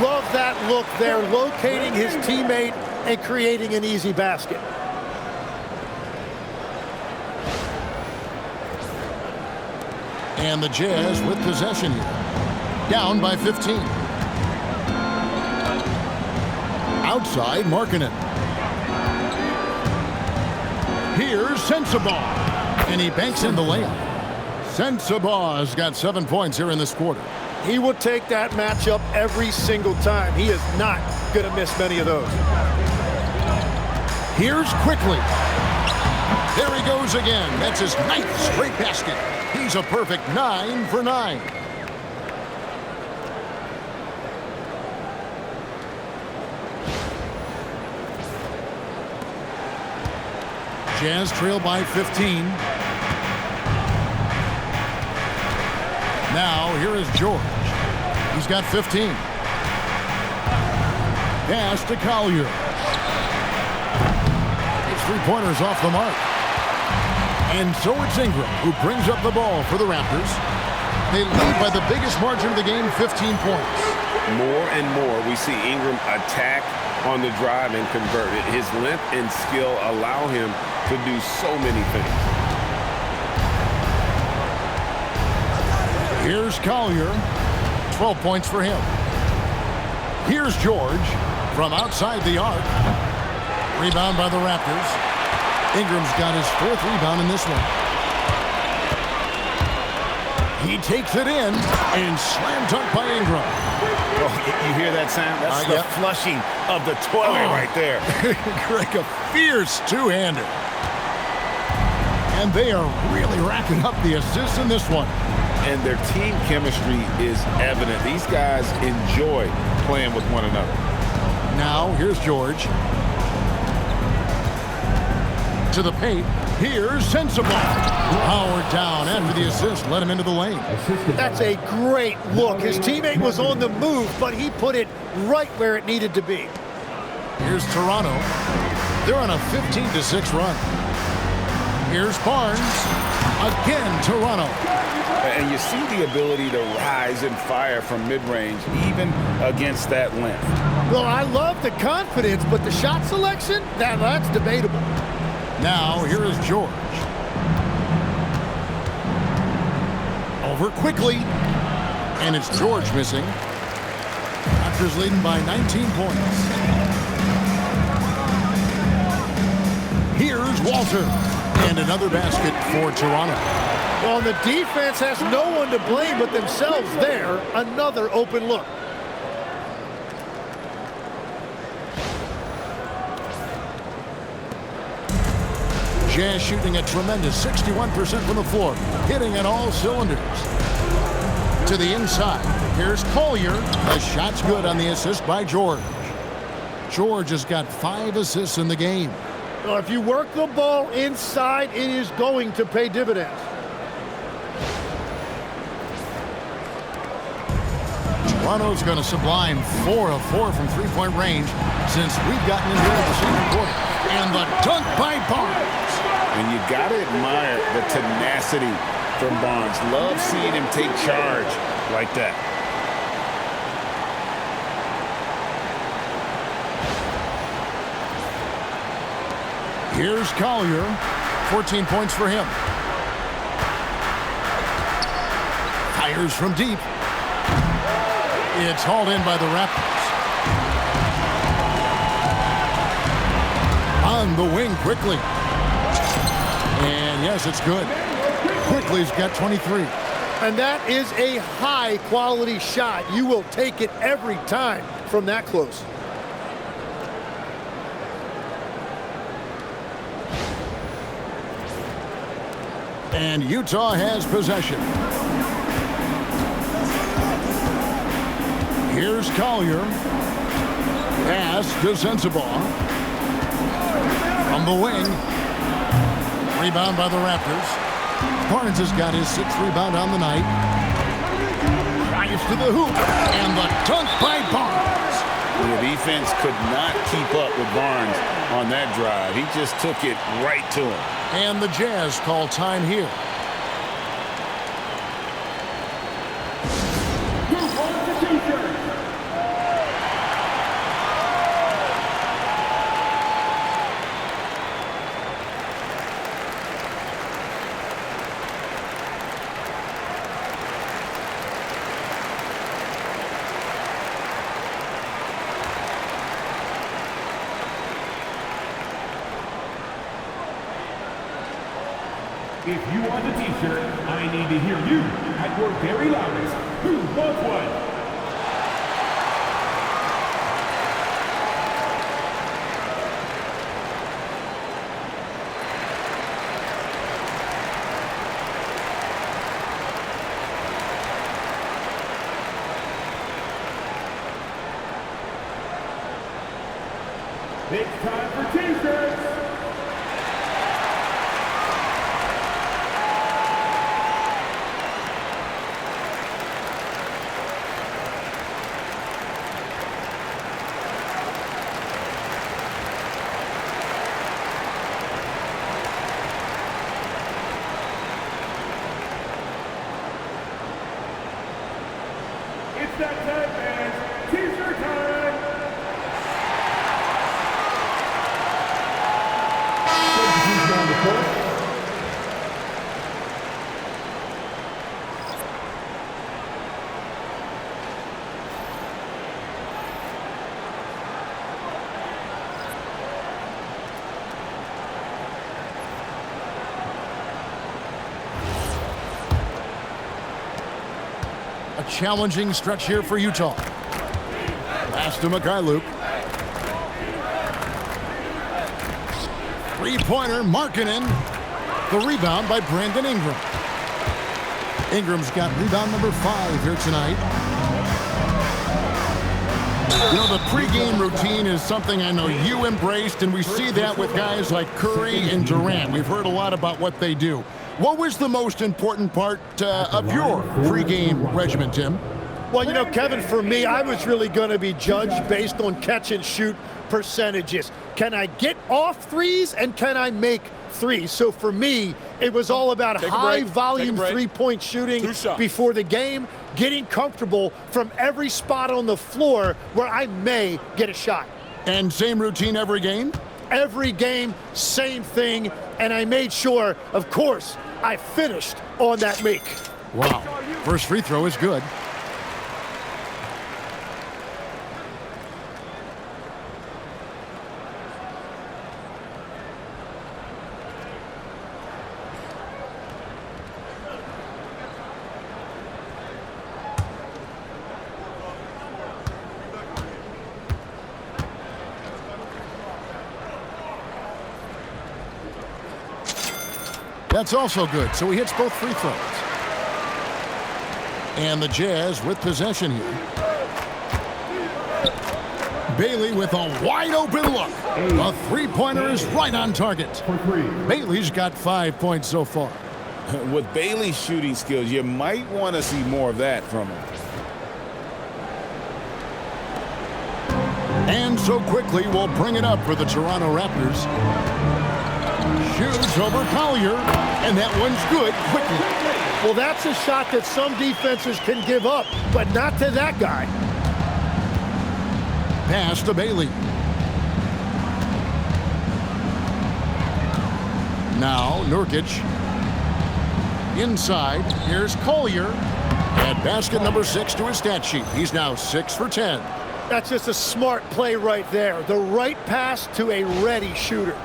Love that look there, locating his teammate and creating an easy basket. And the Jazz with possession here. Down by 15. Outside, Markkanen. Here's Sensabaugh. And he banks in the layup. Sensabaugh has got 7 points here in this quarter. He will take that matchup every single time. He is not going to miss many of those. Here's Quickley. There he goes again. That's his 9th straight basket. He's a perfect 9 for 9. Jazz trail by 15. Now, here is George. He's got 15. Pass to Collier. His three-pointers off the mark. And so it's Ingram who brings up the ball for the Raptors. They lead by the biggest margin of the game, 15 points. More and more we see Ingram attack on the drive and convert it. His length and skill allow him to do so many things. Here's Collier. 12 points for him. Here's George from outside the arc. Rebound by the Raptors. Ingram's got his 4th rebound in this one. He takes it in and slam dunk by Ingram. Oh, you hear that sound? That's the flushing of the toilet right there. Greg, a fierce two-hander. And they are really racking up the assists in this one. And their team chemistry is evident. These guys enjoy playing with one another. Now, here's George. To the paint. Here's Sensible. Howard down after the assist. Let him into the lane. That's a great look. His teammate was on the move, but he put it right where it needed to be. Here's Toronto. They're on a 15-6 run. Here's Barnes. Again, Toronto. And you see the ability to rise and fire from mid-range, even against that length. Well, I love the confidence, but the shot selection, that's debatable. Now, here is George. Over Quickley. And it's George missing. Raptors leading by 19 points. Here's Walter. And another basket for Toronto. Well, the defense has no one to blame but themselves there. Another open look. Jazz shooting a tremendous 61% from the floor, hitting at all cylinders. To the inside, here's Collier. The shot's good on the assist by George. George has got 5 assists in the game. Well, if you work the ball inside, it is going to pay dividends. Toronto's going to sublime 4 of 4 from three-point range since we've gotten into the second quarter. And the dunk by Barnes. And you got to admire the tenacity from Barnes. Love seeing him take charge like that. Here's Collier. 14 points for him. Fires from deep. It's hauled in by the Raptors. On the wing, Quickley. And yes, it's good. Quickley's got 23. And that is a high-quality shot. You will take it every time from that close. And Utah has possession. Here's Collier. Pass to Sensabaugh. From the wing. Rebound by the Raptors. Barnes has got his 6th rebound on the night. Drives to the hoop. And the dunk by Barnes. The defense could not keep up with Barnes on that drive. He just took it right to him. And the Jazz call time here. If you want a t-shirt, I need to hear you at your very loudest. Who wants one? It's time for t-shirts. It's that time, man. T-shirt time. Substitutes on the court. A challenging stretch here for Utah. Pass to Mikhailuk. Three-pointer, Markkanen. The rebound by Brandon Ingram. Ingram's got rebound number 5 here tonight. You know, the pregame routine is something I know you embraced, and we see that with guys like Curry and Durant. We've heard a lot about what they do. What was the most important part of your pregame regimen, Tim? Well, you know, Kevin, for me, I was really going to be judged based on catch and shoot percentages. Can I get off threes and can I make threes? So for me, it was all about high volume three-point shooting before the game, getting comfortable from every spot on the floor where I may get a shot. And same routine every game? Every game, same thing. And I made sure, of course, I finished on that make. Wow. First free throw is good. That's also good, so he hits both free throws. And the Jazz with possession here. Bailey with a wide open look. A three-pointer is right on target. Bailey's got 5 points so far. With Bailey's shooting skills, you might want to see more of that from him. And so Quickley will bring it up for the Toronto Raptors. Shoots over Collier, and that one's good. Quickley. Well, that's a shot that some defenses can give up, but not to that guy. Pass to Bailey. Now Nurkic. Inside, here's Collier. And basket number 6 to his stat sheet. He's now 6 for 10. That's just a smart play right there. The right pass to a ready shooter.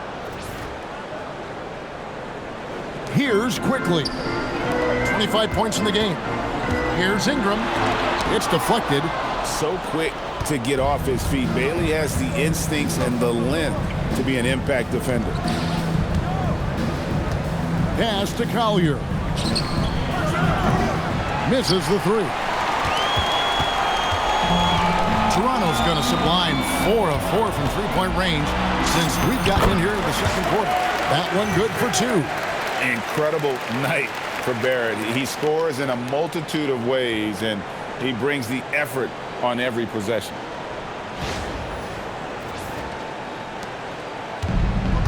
Here's Quickley. 25 points in the game. Here's Ingram. It's deflected. So quick to get off his feet. Bailey has the instincts and the length to be an impact defender. Pass to Collier. Misses the 3. Toronto's going to sublime 4 of 4 from three-point range since we've gotten in here in the second quarter. That one good for 2. Incredible night for Barrett. He scores in a multitude of ways, and he brings the effort on every possession.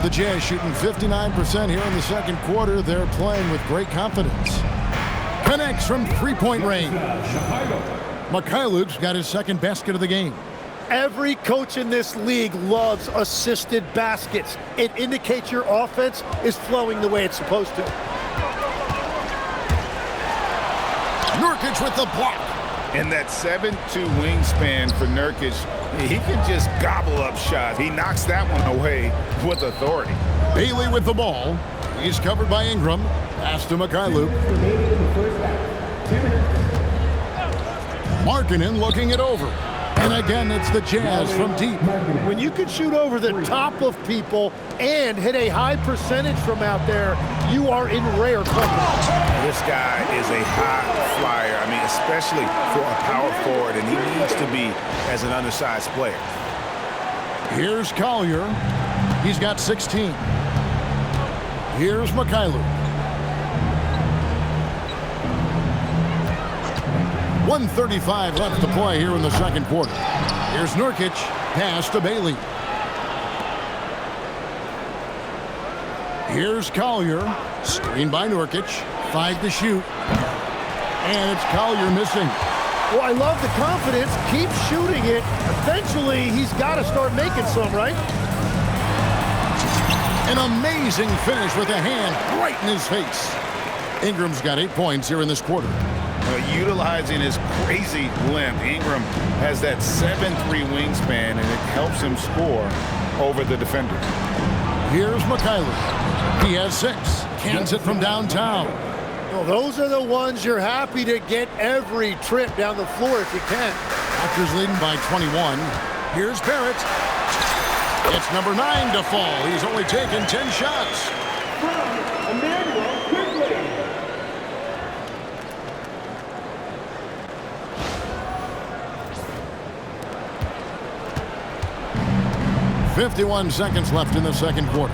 The Jazz shooting 59% here in the second quarter. They're playing with great confidence. Connects from three-point range. Mikhailuk's got his second basket of the game. Every coach in this league loves assisted baskets. It indicates your offense is flowing the way it's supposed to. Nurkic with the block. And that 7'2" wingspan for Nurkic, he can just gobble up shots. He knocks that one away with authority. Bailey with the ball. He's covered by Ingram. Pass to Mikhailuk. Markkanen looking it over. And again, it's the Jazz from deep. When you can shoot over the top of people and hit a high percentage from out there, you are in rare company. This guy is a high flyer. I mean, especially for a power forward, and he needs to be as an undersized player. Here's Collier. He's got 16. Here's Mikhailuk. 1:35 left to play here in the second quarter. Here's Nurkic. Pass to Bailey. Here's Collier. Screen by Nurkic. 5 to shoot. And it's Collier missing. Well, I love the confidence. Keep shooting it. Eventually, he's got to start making some, right? An amazing finish with a hand right in his face. Ingram's got 8 points here in this quarter. Utilizing his crazy length, Ingram has that 7'3" wingspan, and it helps him score over the defender. Here's Mikhailuk. He has 6. Cans it from downtown. Well, those are the ones you're happy to get every trip down the floor if you can. Raptors leading by 21. Here's Barrett. It's number 9 to fall. He's only taken 10 shots. Immanuel, Quickley. 51 seconds left in the second quarter.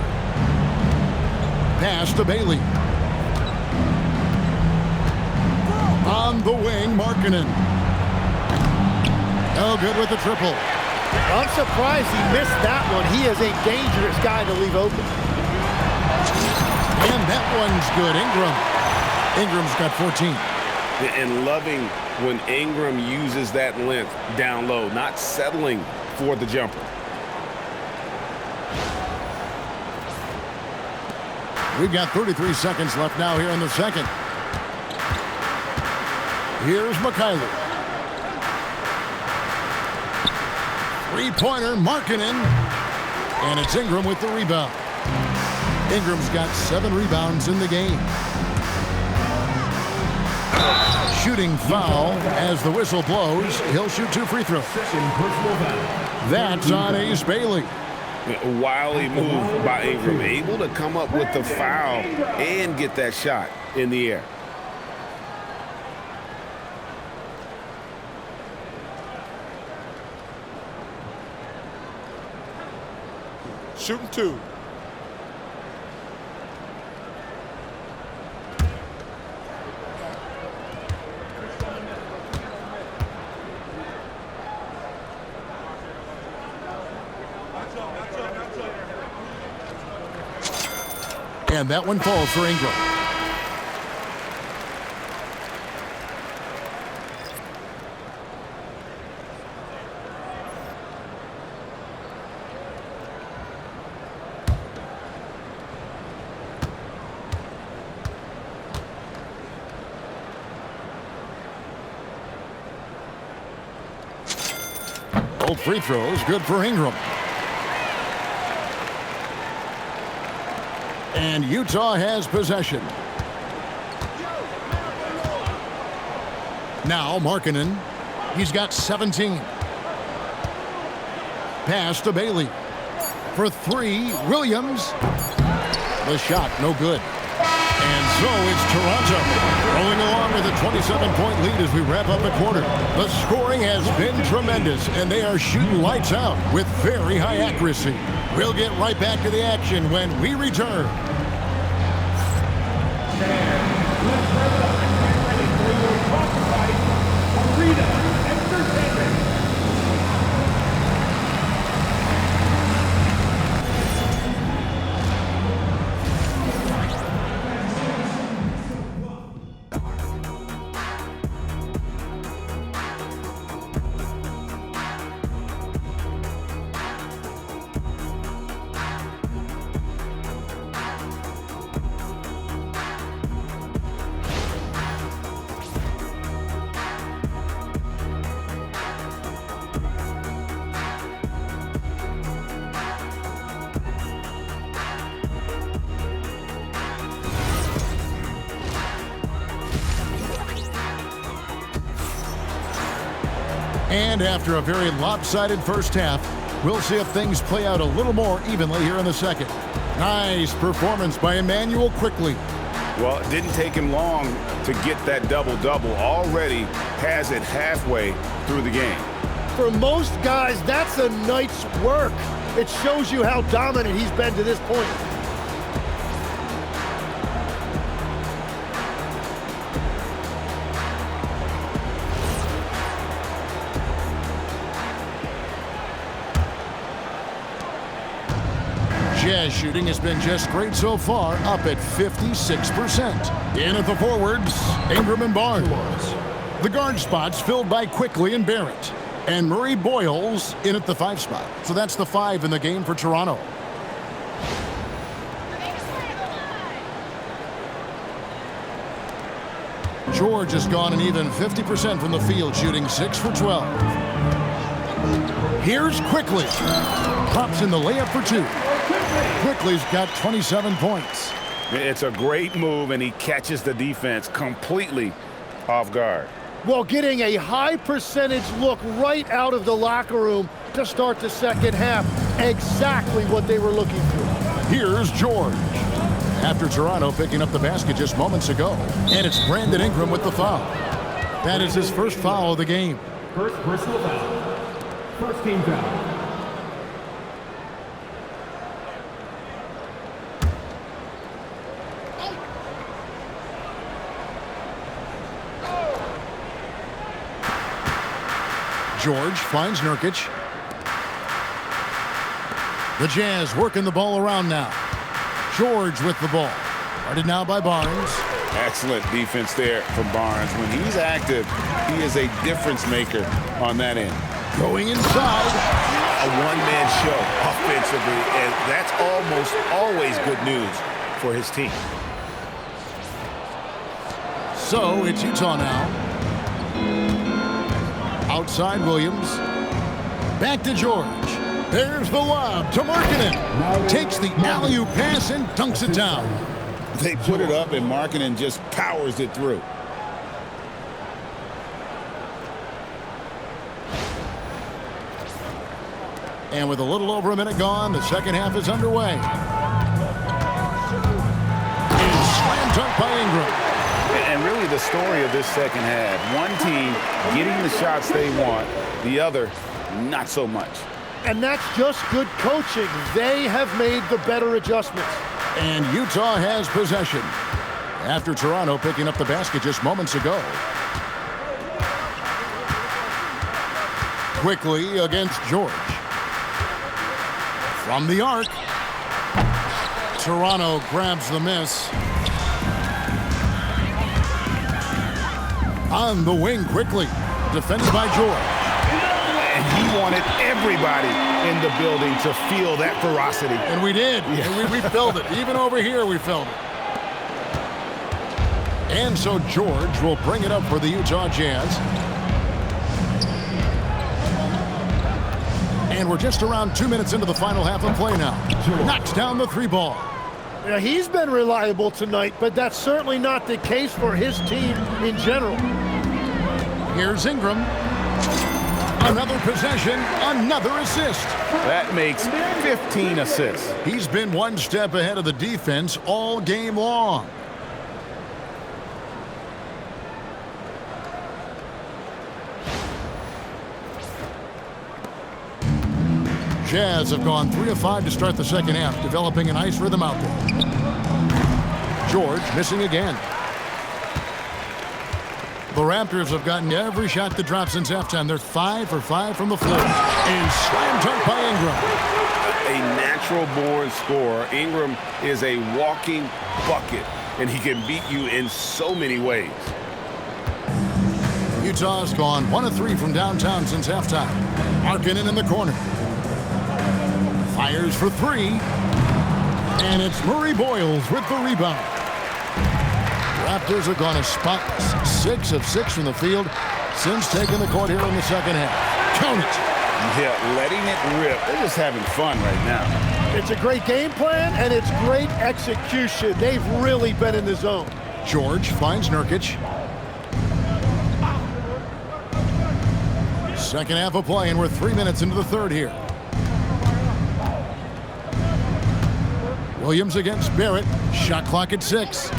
Pass to Bailey. On the wing, Markkanen. Oh, good with the triple. I'm surprised he missed that one. He is a dangerous guy to leave open. And that one's good. Ingram's got 14. And loving when Ingram uses that length down low, not settling for the jumper. We've got 33 seconds left now here in the second. Here's McKayler. Three-pointer, Markkanen. And it's Ingram with the rebound. Ingram's got 7 rebounds in the game. Shooting foul as the whistle blows. He'll shoot 2 free throws. That's on Ace Bailey. A wily move by Ingram, able to come up with the foul and get that shot in the air. Shooting 2. And that one falls for Ingram. Both free throws good for Ingram. And Utah has possession. Now Markkanen. He's got 17. Pass to Bailey. For 3, Williams. The shot, no good. And so it's Toronto rolling along with a 27-point lead as we wrap up the quarter. The scoring has been tremendous, and they are shooting lights out with very high accuracy. We'll get right back to the action when we return. And after a very lopsided first half, we'll see if things play out a little more evenly here in the second. Nice performance by Immanuel Quickley. Well, it didn't take him long to get that double-double. Already has it halfway through the game. For most guys, that's a night's work. It shows you how dominant he's been to this point. Jazz shooting has been just great so far, up at 56%. In at the forwards, Ingram and Barnes. The guard spots filled by Quickley and Barrett. And Murray Boyles in at the 5 spot. So that's the 5 in the game for Toronto. George has gone an even 50% from the field, shooting 6 for 12. Here's Quickley. Pops in the layup for 2. Quickley's got 27 points. It's a great move, and he catches the defense completely off guard. Well, getting a high percentage look right out of the locker room to start the second half. Exactly what they were looking for. Here's George. After Toronto picking up the basket just moments ago. And it's Brandon Ingram with the foul. That is his first foul of the game. First personal foul. First team foul. George finds Nurkic. The Jazz working the ball around now. George with the ball. Guarded now by Barnes. Excellent defense there from Barnes. When he's active, he is a difference maker on that end. Going inside. A one-man show offensively, and that's almost always good news for his team. So it's Utah now. Outside Williams. Back to George. There's the lob to Markkanen. Takes the alley-oop pass and dunks it down. They put it up, and Markkanen just powers it through. And with a little over a minute gone, the second half is underway. And slam dunk by Ingram. And really the story of this second half. One team getting the shots they want, the other not so much. And that's just good coaching. They have made the better adjustments. And Utah has possession. After Toronto picking up the basket just moments ago. Quickley against George. From the arc. Toronto grabs the miss. On the wing quickly. Defended by George. And he wanted everybody in the building to feel that ferocity. And we did. Yeah. We felt it. Even over here, we felt it. And so George will bring it up for the Utah Jazz. And we're just around 2 minutes into the final half of play now. Knocks down the three ball. Yeah, he's been reliable tonight, but that's certainly not the case for his team in general. Here's Ingram. Another possession, another assist. That makes 15 assists. He's been one step ahead of the defense all game long. Jazz have gone 3 of 5 to start the second half, developing a nice rhythm out there. George missing again. The Raptors have gotten every shot that dropped since halftime. They're 5 for 5 from the floor. And slam dunk by Ingram. A natural born scorer. Ingram is a walking bucket, and he can beat you in so many ways. Utah's gone 1 of 3 from downtown since halftime. Markkanen in the corner. Fires for 3. And it's Murray Boyles with the rebound. Raptors have gone a spotless 6 of 6 from the field since taking the court here in the second half. Count it. Yeah, letting it rip. They're just having fun right now. It's a great game plan, and it's great execution. They've really been in the zone. George finds Nurkic. Second half of play, and we're 3 minutes into the third here. Williams against Barrett. Shot clock at 6.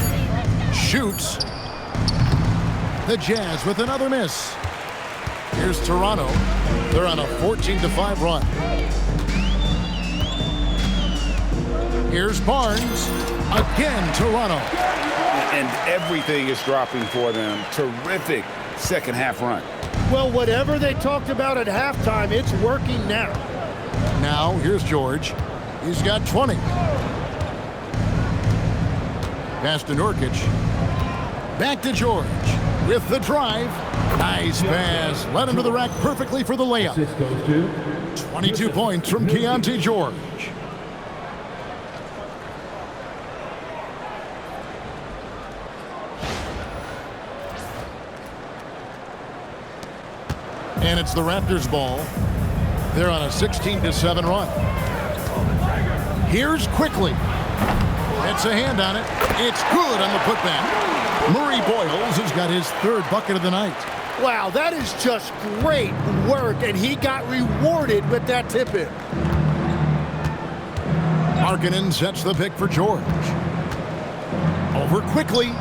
Shoots. The Jazz with another miss. Here's Toronto. They're on a 14-5 run. Here's Barnes. Again, Toronto. And everything is dropping for them. Terrific second half run. Well, whatever they talked about at halftime, it's working now. Now, here's George. He's got 20. Pass to Nurkic. Back to George with the drive. Nice pass. Led him to the rack perfectly for the layup. 22 points from Keyonte George. And it's the Raptors' ball. They're on a 16-7 run. Here's Quickley. Gets a hand on it. It's good on the putback. Murray Boyles has got his third bucket of the night. Wow, that is just great work, and he got rewarded with that tip-in. Markkanen sets the pick for George. Over Quickley.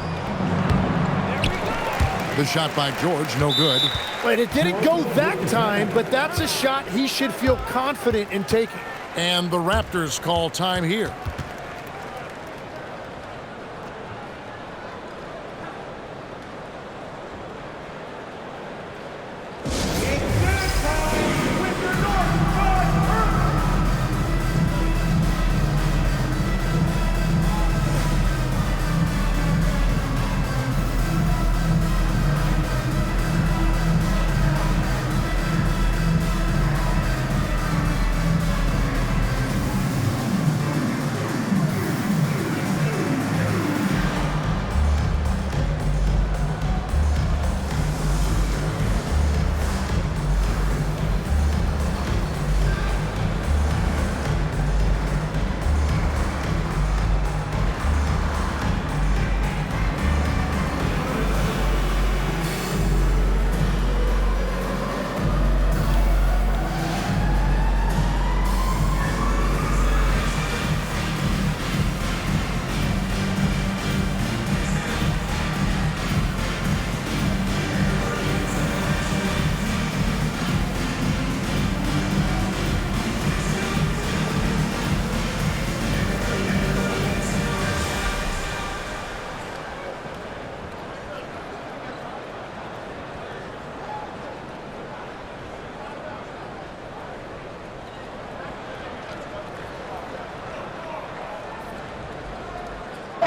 The shot by George, no good. But it didn't go that time, but that's a shot he should feel confident in taking. And the Raptors call time here.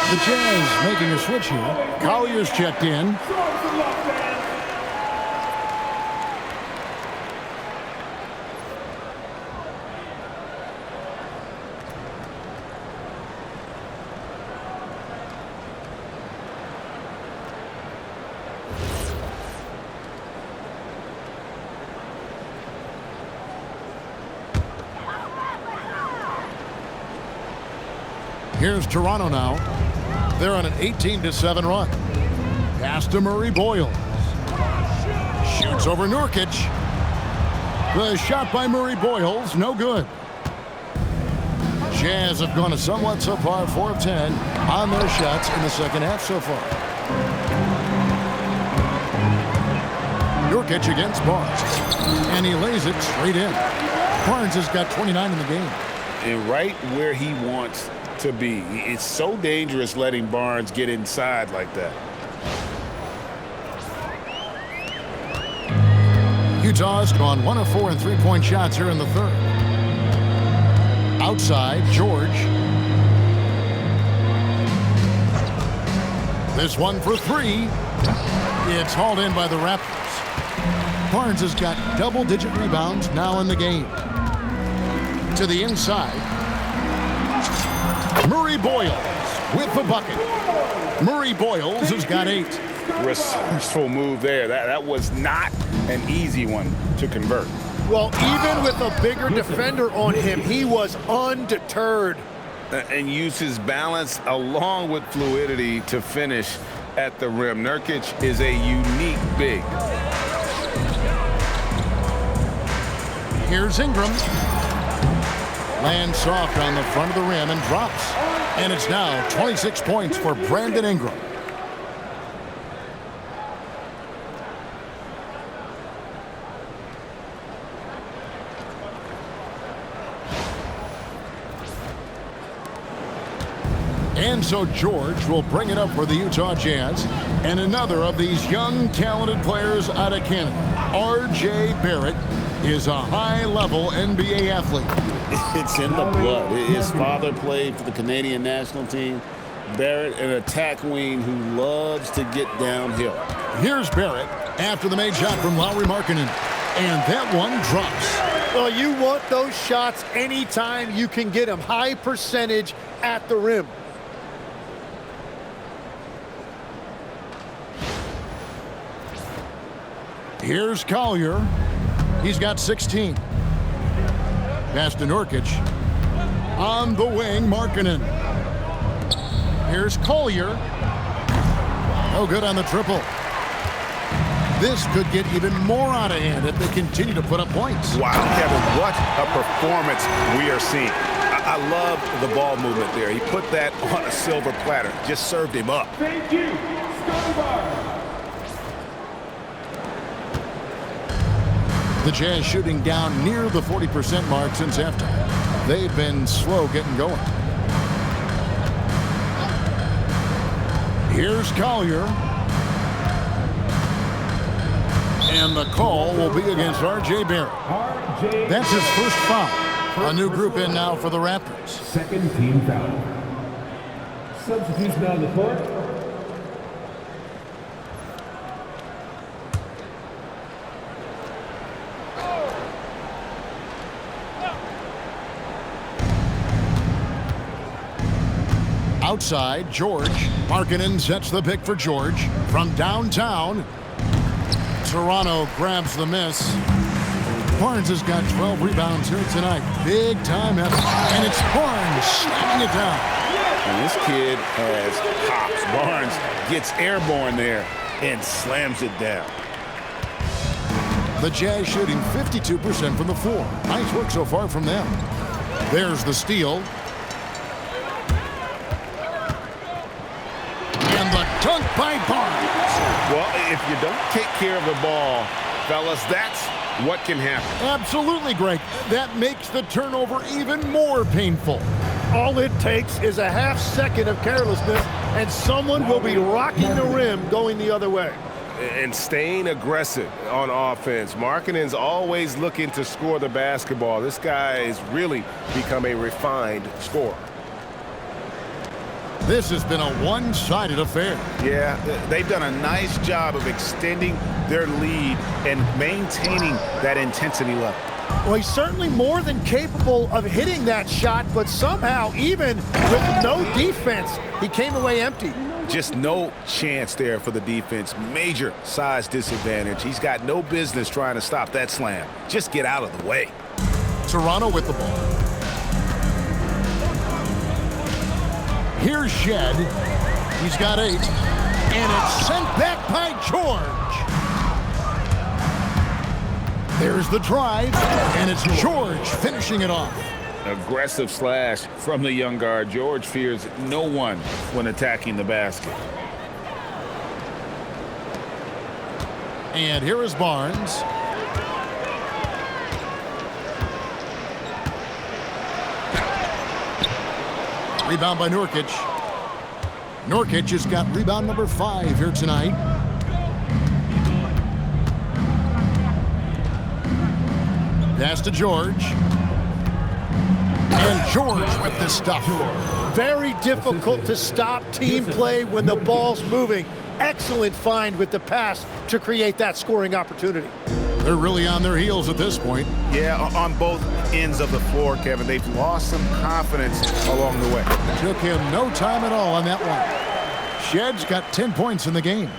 The Jazz making a switch here. Collier's checked in. Here's Toronto now. They're on an 18-7 run. Pass to Murray Boyles. Shoots over Nurkic. The shot by Murray Boyles, no good. Jazz have gone a somewhat subpar 4 of 10 on their shots in the second half so far. Nurkic against Barnes. And he lays it straight in. Barnes has got 29 in the game. And right where he wants to be. It's so dangerous letting Barnes get inside like that. Utah's gone 1 of 4 in three-point shots here in the third. Outside, George. This one for 3. It's hauled in by the Raptors. Barnes has got double-digit rebounds now in the game. To the inside. Murray Boyles with the bucket. Murray Boyles has got 8. Resourceful move there. That was not an easy one to convert. Well, even with a bigger defender on him, he was undeterred. And used his balance along with fluidity to finish at the rim. Nurkic is a unique big. Here's Ingram. Lands soft on the front of the rim and drops. And it's now 26 points for Brandon Ingram. And so George will bring it up for the Utah Jazz. And another of these young, talented players out of Canada, R.J. Barrett, is a high-level NBA athlete. It's in the blood. His father played for the Canadian national team. Barrett, an attack wing who loves to get downhill. Here's Barrett after the made shot from Lauri Markkanen. And that one drops. Well, you want those shots anytime you can get them. High percentage at the rim. Here's Collier. He's got 16. Pass to Nurkic. On the wing, Markkanen. Here's Collier. No good on the triple. This could get even more out of hand if they continue to put up points. Wow, Kevin, what a performance we are seeing. I love the ball movement there. He put that on a silver platter, just served him up. Thank you, Scotiabank. The Jazz shooting down near the 40% mark since halftime. They've been slow getting going. Here's Collier. And the call will be against R.J. Barrett. That's his first foul. A new group in now for the Raptors. Second team foul. Substitutes now on the court. Outside, George. Markkanen sets the pick for George. From downtown, Toronto grabs the miss. Barnes has got 12 rebounds here tonight. Big time effort. And it's Barnes slamming it down. And this kid has hops. Barnes gets airborne there and slams it down. The Jazz shooting 52% from the floor. Nice work so far from them. There's the steal. And the dunk by Barnes. Well, if you don't take care of the ball, fellas, that's what can happen. Absolutely, Greg. That makes the turnover even more painful. All it takes is a half second of carelessness, and someone will be rocking the rim going the other way. And staying aggressive on offense. Markkanen's always looking to score the basketball. This guy has really become a refined scorer. This has been a one-sided affair. Yeah, they've done a nice job of extending their lead and maintaining that intensity level. Well, he's certainly more than capable of hitting that shot, but somehow, even with no defense, he came away empty. Just no chance there for the defense. Major size disadvantage. He's got no business trying to stop that slam. Just get out of the way. Toronto with the ball. Here's Shed. He's got 8. And it's sent back by George. There's the drive. And it's George finishing it off. Aggressive slash from the young guard. George fears no one when attacking the basket. And here is Barnes. Rebound by Nurkic. Nurkic has got rebound number 5 here tonight. Pass to George. And George with the stuff. Very difficult to stop team play when the ball's moving. Excellent find with the pass to create that scoring opportunity. They're really on their heels at this point. Yeah, on both ends of the floor, Kevin. They've lost some confidence along the way. Took him no time at all on that one. Shed's got 10 points in the game.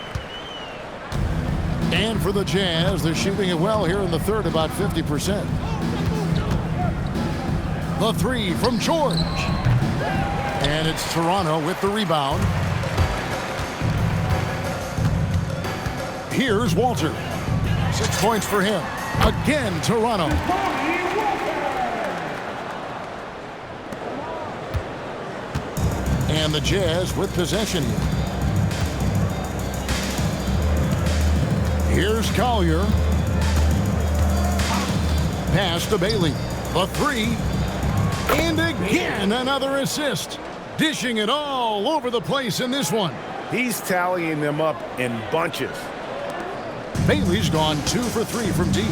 And for the Jazz, they're shooting it well here in the third, about 50%. The 3 from George. And it's Toronto with the rebound. Here's Walter. 6 points for him. Again, Toronto. And the Jazz with possession. Here's Collier. Pass to Bailey. The 3. And again, another assist. Dishing it all over the place in this one. He's tallying them up in bunches. Bailey's gone 2 for 3 from deep.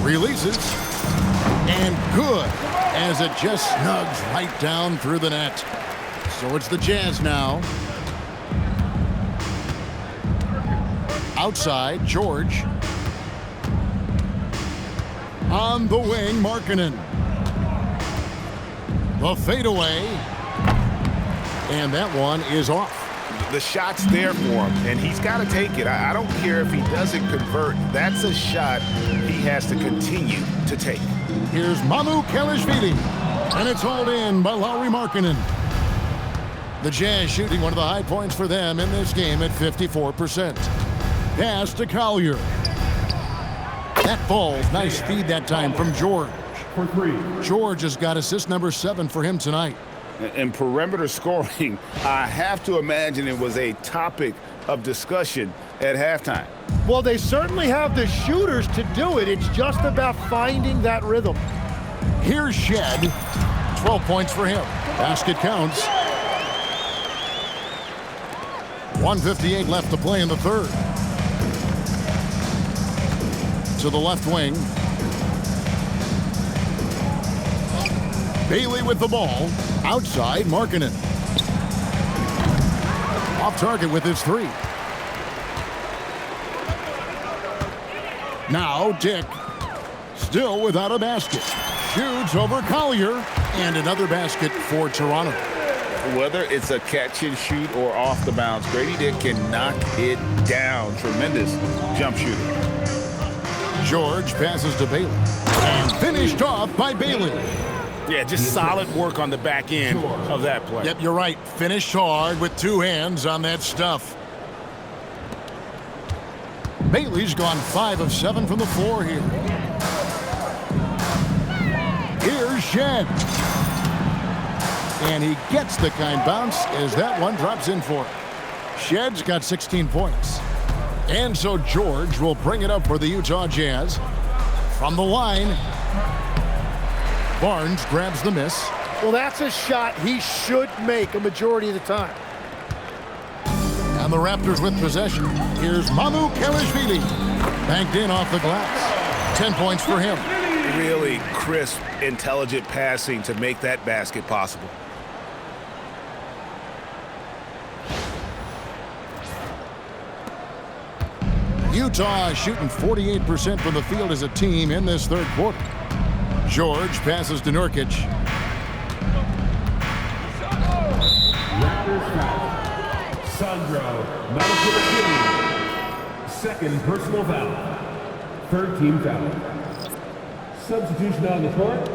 Releases. And good, as it just snugs right down through the net. So it's the Jazz now. Outside, George. On the wing, Markkanen. The fadeaway. And that one is off. The shot's there for him, and he's got to take it. I don't care if he doesn't convert. That's a shot he has to continue to take. Here's Mamu Kelishvili. And it's hauled in by Lauri Markkanen. The Jazz shooting one of the high points for them in this game at 54%. Pass to Collier. That falls. Nice feed that time from George. For 3. George has got assist number 7 for him tonight. And perimeter scoring, I have to imagine it was a topic of discussion at halftime. Well, they certainly have the shooters to do it. It's just about finding that rhythm. Here's Shed. 12 points for him. Basket counts. 1:58 left to play in the third. To the left wing. Bailey with the ball. Outside, Markkanen. Off target with his 3. Now Dick. Still without a basket. Shoots over Collier. And another basket for Toronto. Whether it's a catch and shoot or off the bounce, Grady Dick can knock it down. Tremendous jump shooter. George passes to Bailey. And finished off by Bailey. Yeah, just solid work on the back end of that play. Yep, you're right. Finished hard with 2 hands on that stuff. Bailey's gone 5 of 7 from the floor here. Here's Shed. And he gets the kind bounce as that one drops in for him. Shed's got 16 points. And so George will bring it up for the Utah Jazz. From the line, Barnes grabs the miss. Well, that's a shot he should make a majority of the time. And the Raptors with possession. Here's Mamu Kelishvili. Banked in off the glass. 10 points for him. Really crisp, intelligent passing to make that basket possible. Utah is shooting 48% from the field as a team in this third quarter. George passes to Nurkic. Raptors foul. Sandro Malakoulic. Second personal foul. Third team foul. Substitution on the court.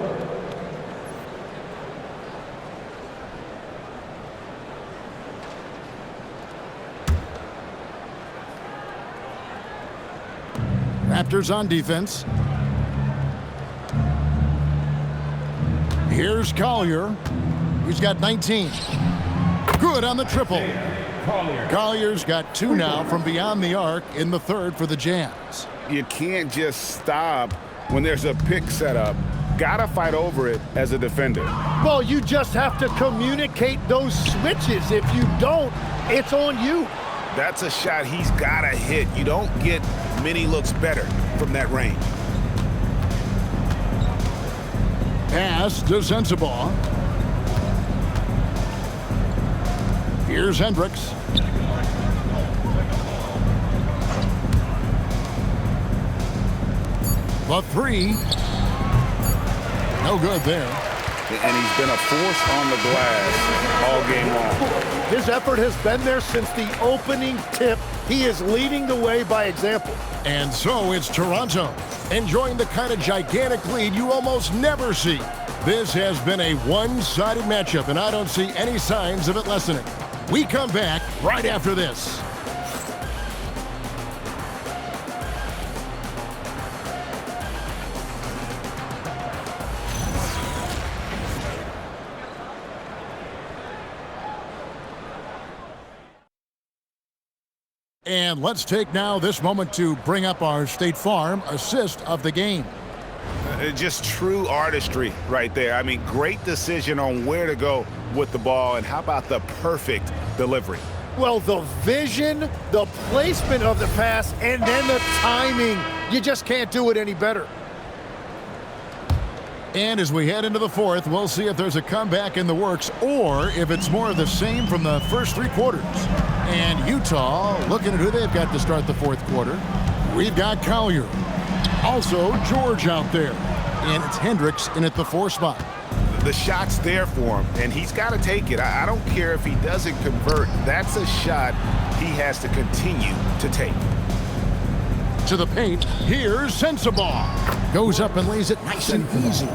Raptors on defense. Here's Collier. He's got 19. Good on the triple. Collier's got 2 now from beyond the arc in the third for the Jazz. You can't just stop when there's a pick set up. Gotta fight over it as a defender. Well, you just have to communicate those switches. If you don't, it's on you. That's a shot he's gotta hit. You don't get many looks better from that range. Pass to Sensabaugh. Here's Hendricks. The 3. No good there. And he's been a force on the glass all game long. His effort has been there since the opening tip. He is leading the way by example. And so it's Toronto, enjoying the kind of gigantic lead you almost never see. This has been a one-sided matchup, and I don't see any signs of it lessening. We come back right after this. And let's take now this moment to bring up our State Farm assist of the game. Just true artistry right there. I mean, great decision on where to go with the ball, and how about the perfect delivery? Well, the vision, the placement of the pass, and then the timing. You just can't do it any better. And as we head into the fourth, we'll see if there's a comeback in the works or if it's more of the same from the first 3 quarters. And Utah, looking at who they've got to start the fourth quarter. We've got Collier. Also, George out there. And it's Hendricks in at the 4 spot. The shot's there for him, and he's got to take it. I don't care if he doesn't convert. That's a shot he has to continue to take. To the paint, here's Sensabaugh. Goes up and lays it nice and easy.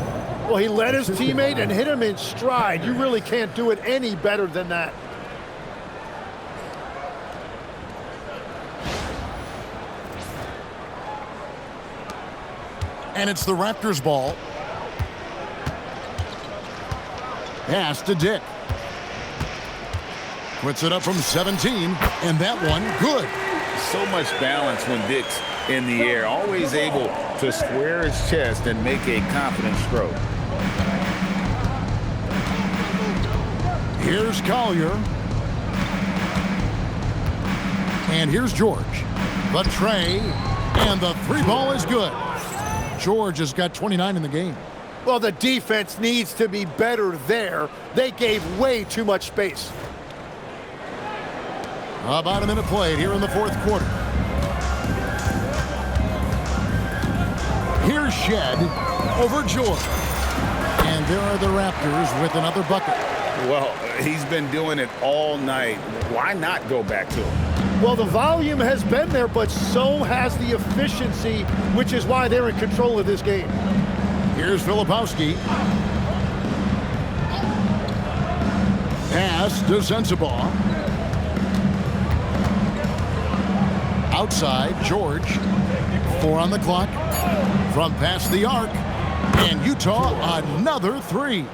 Well, he led his teammate and hit him in stride. You really can't do it any better than that. And it's the Raptors ball. Pass to Dick. Puts it up from 17, and that one, good. So much balance when Dick's in the air. Always able to square his chest and make a confident stroke. Here's Collier. And here's George. The tray, and the three ball is good. George has got 29 in the game. Well, the defense needs to be better there. They gave way too much space. About a minute played here in the fourth quarter. Here's Shed over George. And there are the Raptors with another bucket. Well, he's been doing it all night. Why not go back to him? Well, the volume has been there, but so has the efficiency, which is why they're in control of this game. Here's Filipowski. Pass to Sensabaugh. Outside, George. 4 on the clock. From past the arc. And Utah, another 3.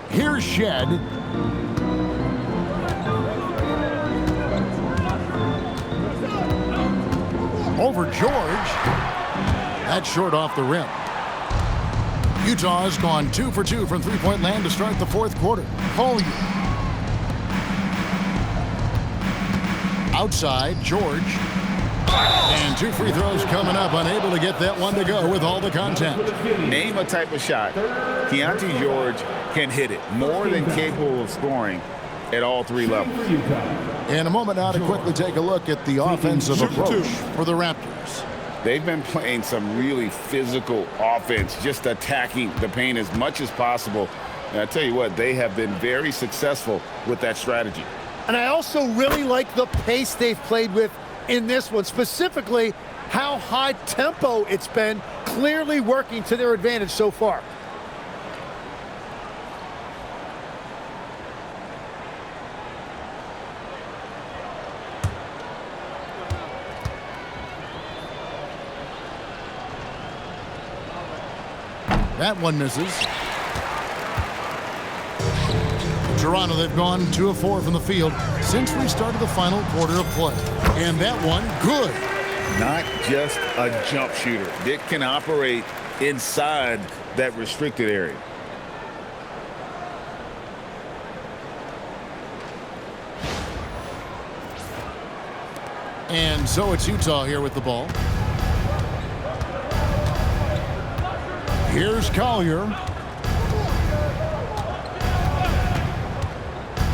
Here's Shed. Over George. That's short off the rim. Utah has gone 2 for 2 from three-point land to start the fourth quarter. Collier. Outside, George. And 2 free throws coming up. Unable to get that one to go with all the contact. Name a type of shot. Keyonte George can hit it. More than capable of scoring at all 3 levels. In a moment now to quickly take a look at the offensive approach for the Raptors. They've been playing some really physical offense, just attacking the paint as much as possible. And I tell you what, they have been very successful with that strategy. And I also really like the pace they've played with in this one, specifically how high tempo it's been, clearly working to their advantage so far. That one misses. Toronto, they've gone 2 of 4 from the field since we started the final quarter of play. And that one, good. Not just a jump shooter. Dick can operate inside that restricted area. And so it's Utah here with the ball. Here's Collier.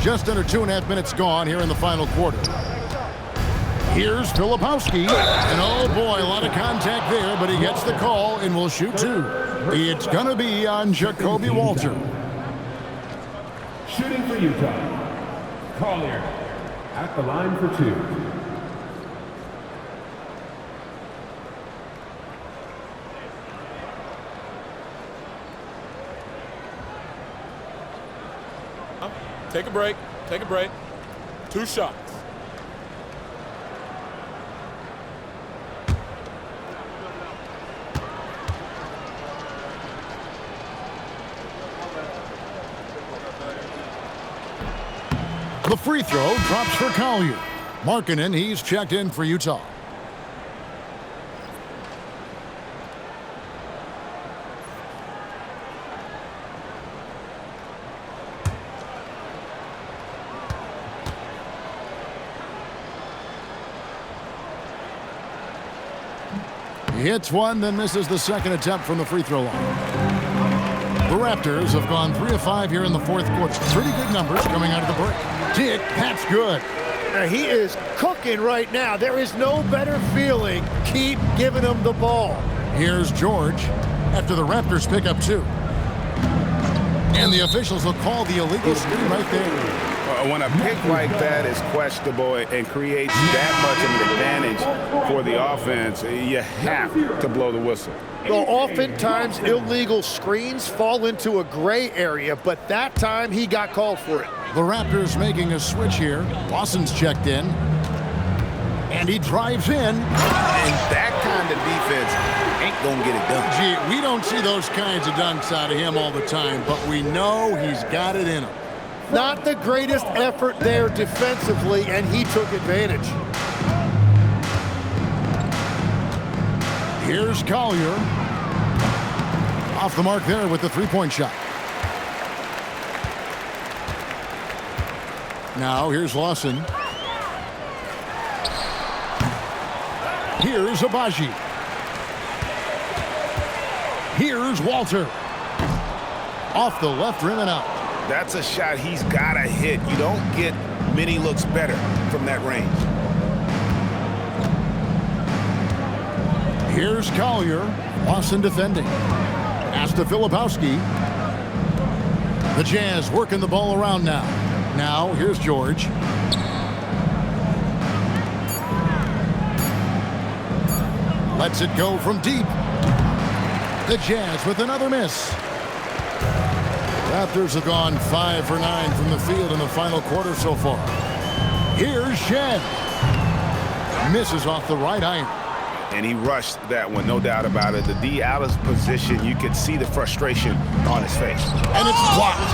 Just under 2.5 minutes gone here in the final quarter. Here's Filipowski. And oh boy, a lot of contact there, but he gets the call and will shoot 2. It's going to be on Jacoby Walter. Shooting for Utah. Collier at the line for 2. Take a break. Take a break. 2 shots. The free throw drops for Collier. Markkanen, he's checked in for Utah. He hits one, then misses the second attempt from the free throw line. The Raptors have gone 3 of 5 here in the fourth quarter. Pretty good numbers coming out of the break. Dick, that's good. He is cooking right now. There is no better feeling. Keep giving him the ball. Here's George after the Raptors pick up 2. And the officials will call the illegal screen right there. When a pick like that is questionable and creates that much of an advantage for the offense, you have to blow the whistle. Well, oftentimes illegal screens fall into a gray area, but that time he got called for it. The Raptors making a switch here. Lawson's checked in. And he drives in. And that kind of defense ain't going to get it done. Gee, we don't see those kinds of dunks out of him all the time, but we know he's got it in him. Not the greatest effort there defensively, and he took advantage. Here's Collier. Off the mark there with the three-point shot. Now here's Lawson. Here's Abaji. Here's Walter. Off the left rim and out. That's a shot he's got to hit. You don't get many looks better from that range. Here's Collier. Lawson defending. Pass to Filipowski. The Jazz working the ball around now. Now, here's George. Lets it go from deep. The Jazz with another miss. Raptors have gone 5 for 9 from the field in the final quarter so far. Here's Shed. Misses off the right iron. And he rushed that one, no doubt about it. The D out of position, you could see the frustration on his face. And it's blocked.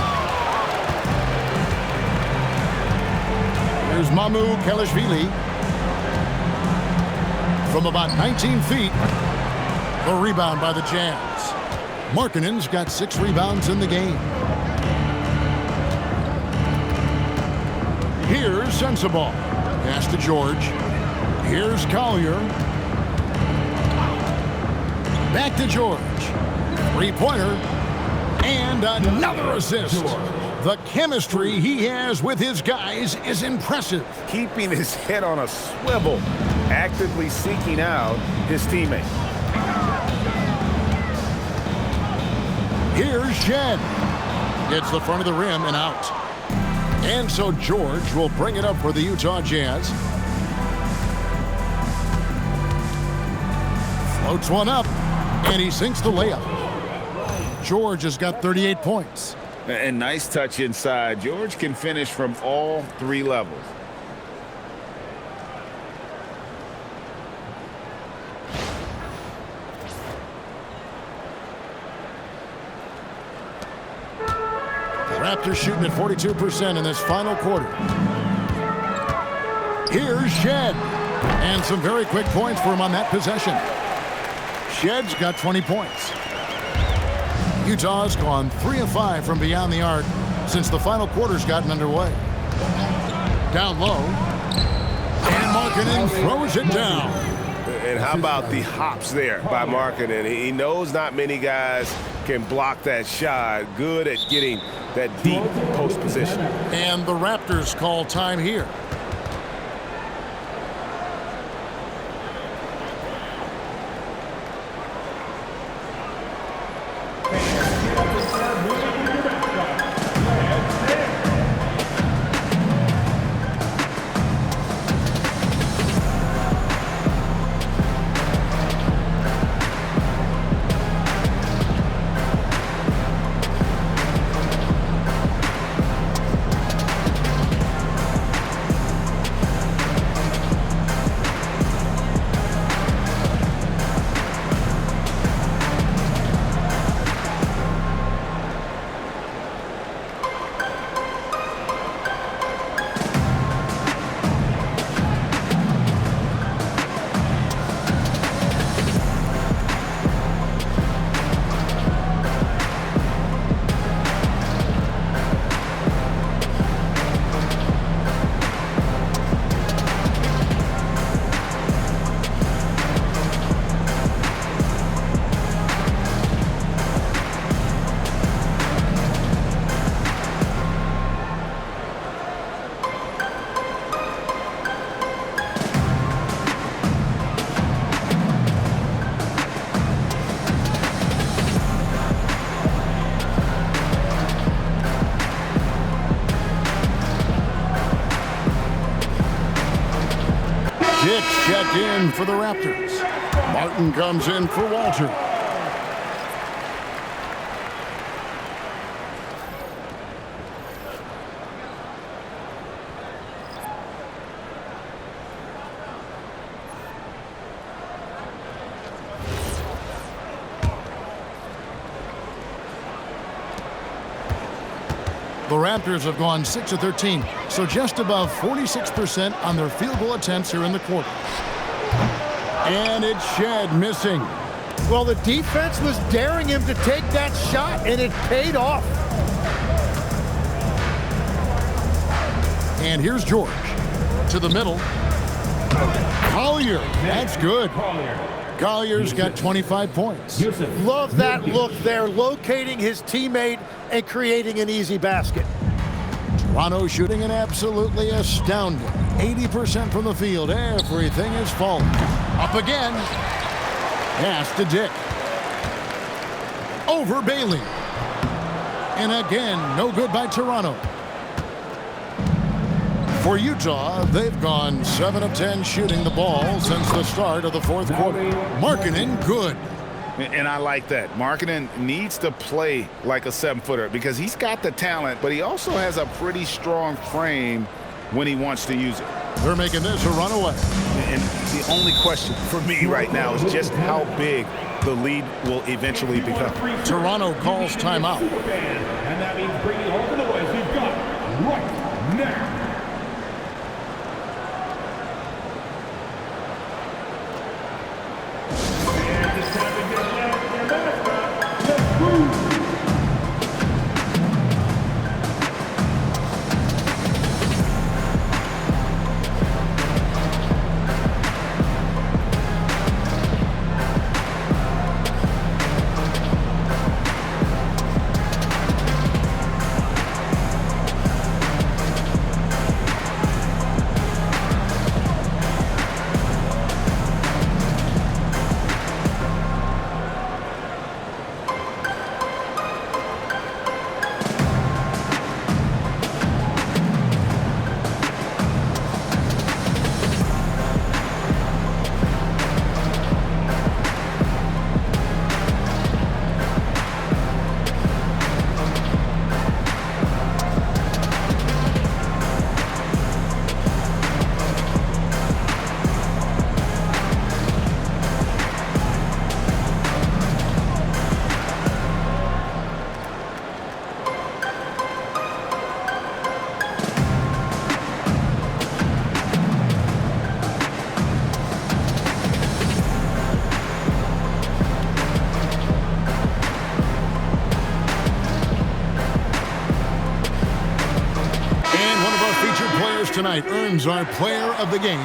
Here's Mamu Kelishvili. From about 19 feet, the rebound by the Jazz. Markkanen's got 6 rebounds in the game. Here's Sensabaugh. Pass to George. Here's Collier. Back to George. Three-pointer. And another assist. The chemistry he has with his guys is impressive. Keeping his head on a swivel, actively seeking out his teammate. Here's Shed. Gets the front of the rim and out. And so George will bring it up for the Utah Jazz. Floats one up, and he sinks the layup. George has got 38 points. And nice touch inside. George can finish from all 3 levels. Raptors shooting at 42% in this final quarter. Here's Shed. And some very quick points for him on that possession. Shed's got 20 points. Utah's gone 3 of 5 from beyond the arc since the final quarter's gotten underway. Down low. And Markkanen throws it down. And how about the hops there by Markkanen? He knows not many guys can block that shot. Good at getting that deep post position. And the Raptors call time here. Dick checked in for the Raptors. Martin comes in for Walter. The Raptors have gone 6 of 13, so just above 46% on their field goal attempts here in the quarter. And it's Shed missing. Well, the defense was daring him to take that shot, and it paid off. And here's George to the middle. Collier, that's good. Collier's got 25 points. Love that look there, locating his teammate and creating an easy basket. Toronto shooting an absolutely astounding 80% from the field. Everything is falling. Up again. Pass to Dick. Over Bailey. And again, no good by Toronto. For Utah, they've gone 7 of 10 shooting the ball since the start of the fourth quarter. Markkanen, good. And I like that. Markkanen needs to play like a 7-footer because he's got the talent, but he also has a pretty strong frame when he wants to use it. They're making this a runaway. And the only question for me right now is just how big the lead will eventually become. Toronto calls timeout. And that means bringing home the boys we've got right now. Tonight earns our player of the game,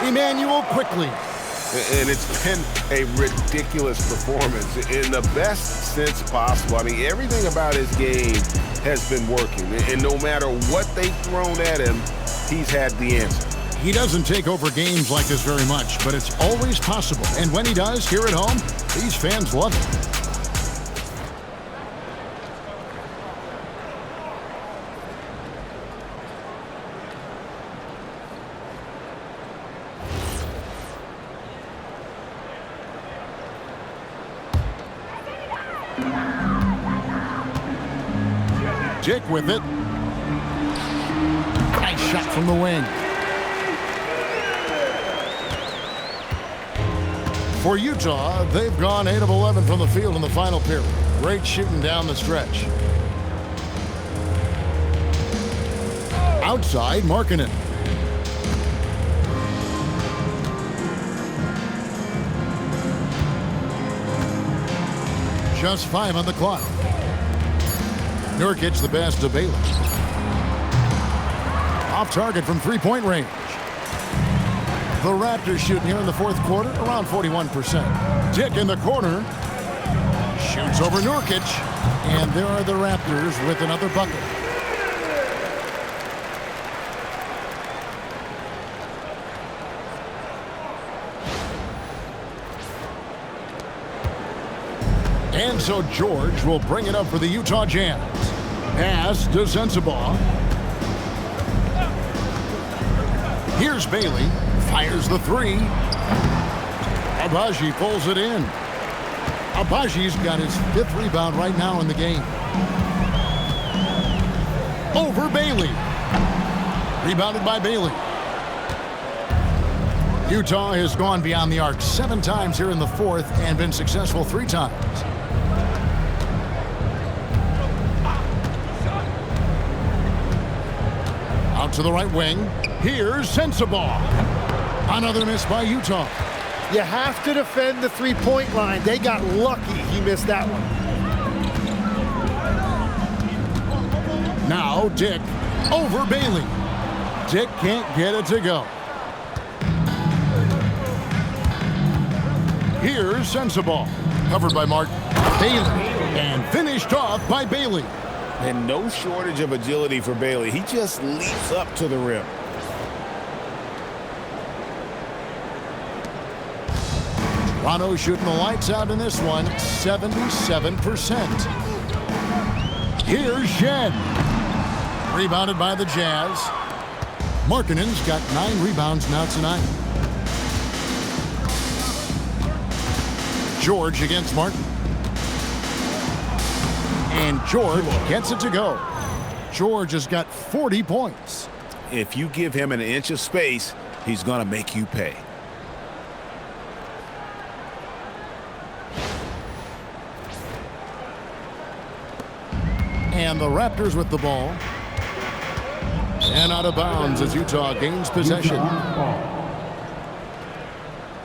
Immanuel Quickley. And it's been a ridiculous performance in the best sense possible. I mean, everything about his game has been working. And no matter what they've thrown at him, he's had the answer. He doesn't take over games like this very much, but it's always possible. And when he does, here at home, these fans love it. Dick with it. Nice shot from the wing. For Utah, they've gone 8 of 11 from the field in the final period. Great shooting down the stretch. Outside, Markkanen. Just 5 on the clock. Nurkic the pass to Bailey. Off target from three-point range. The Raptors shooting here in the fourth quarter around 41%. Dick in the corner. Shoots over Nurkic. And there are the Raptors with another bucket. And so George will bring it up for the Utah Jazz. Pass to Sensabaugh. Here's Bailey. Fires the three. Abaji pulls it in. Abaji's got his 5th rebound right now in the game. Over Bailey. Rebounded by Bailey. Utah has gone beyond the arc 7 times here in the 4th and been successful 3 times. Out to the right wing. Here's Sensabaugh. Another miss by Utah. You have to defend the three-point line. They got lucky he missed that one. Now Dick over Bailey. Dick can't get it to go. Here's Sensabaugh. Covered by Martin. Bailey. And finished off by Bailey. And no shortage of agility for Bailey. He just leaps up to the rim. Toronto shooting the lights out in this one, 77%. Here's Shen. Rebounded by the Jazz. Markkanen's got 9 rebounds now tonight. George against Martin. And George gets it to go. George has got 40 points. If you give him an inch of space, he's going to make you pay. And the Raptors with the ball. And out of bounds as Utah gains possession.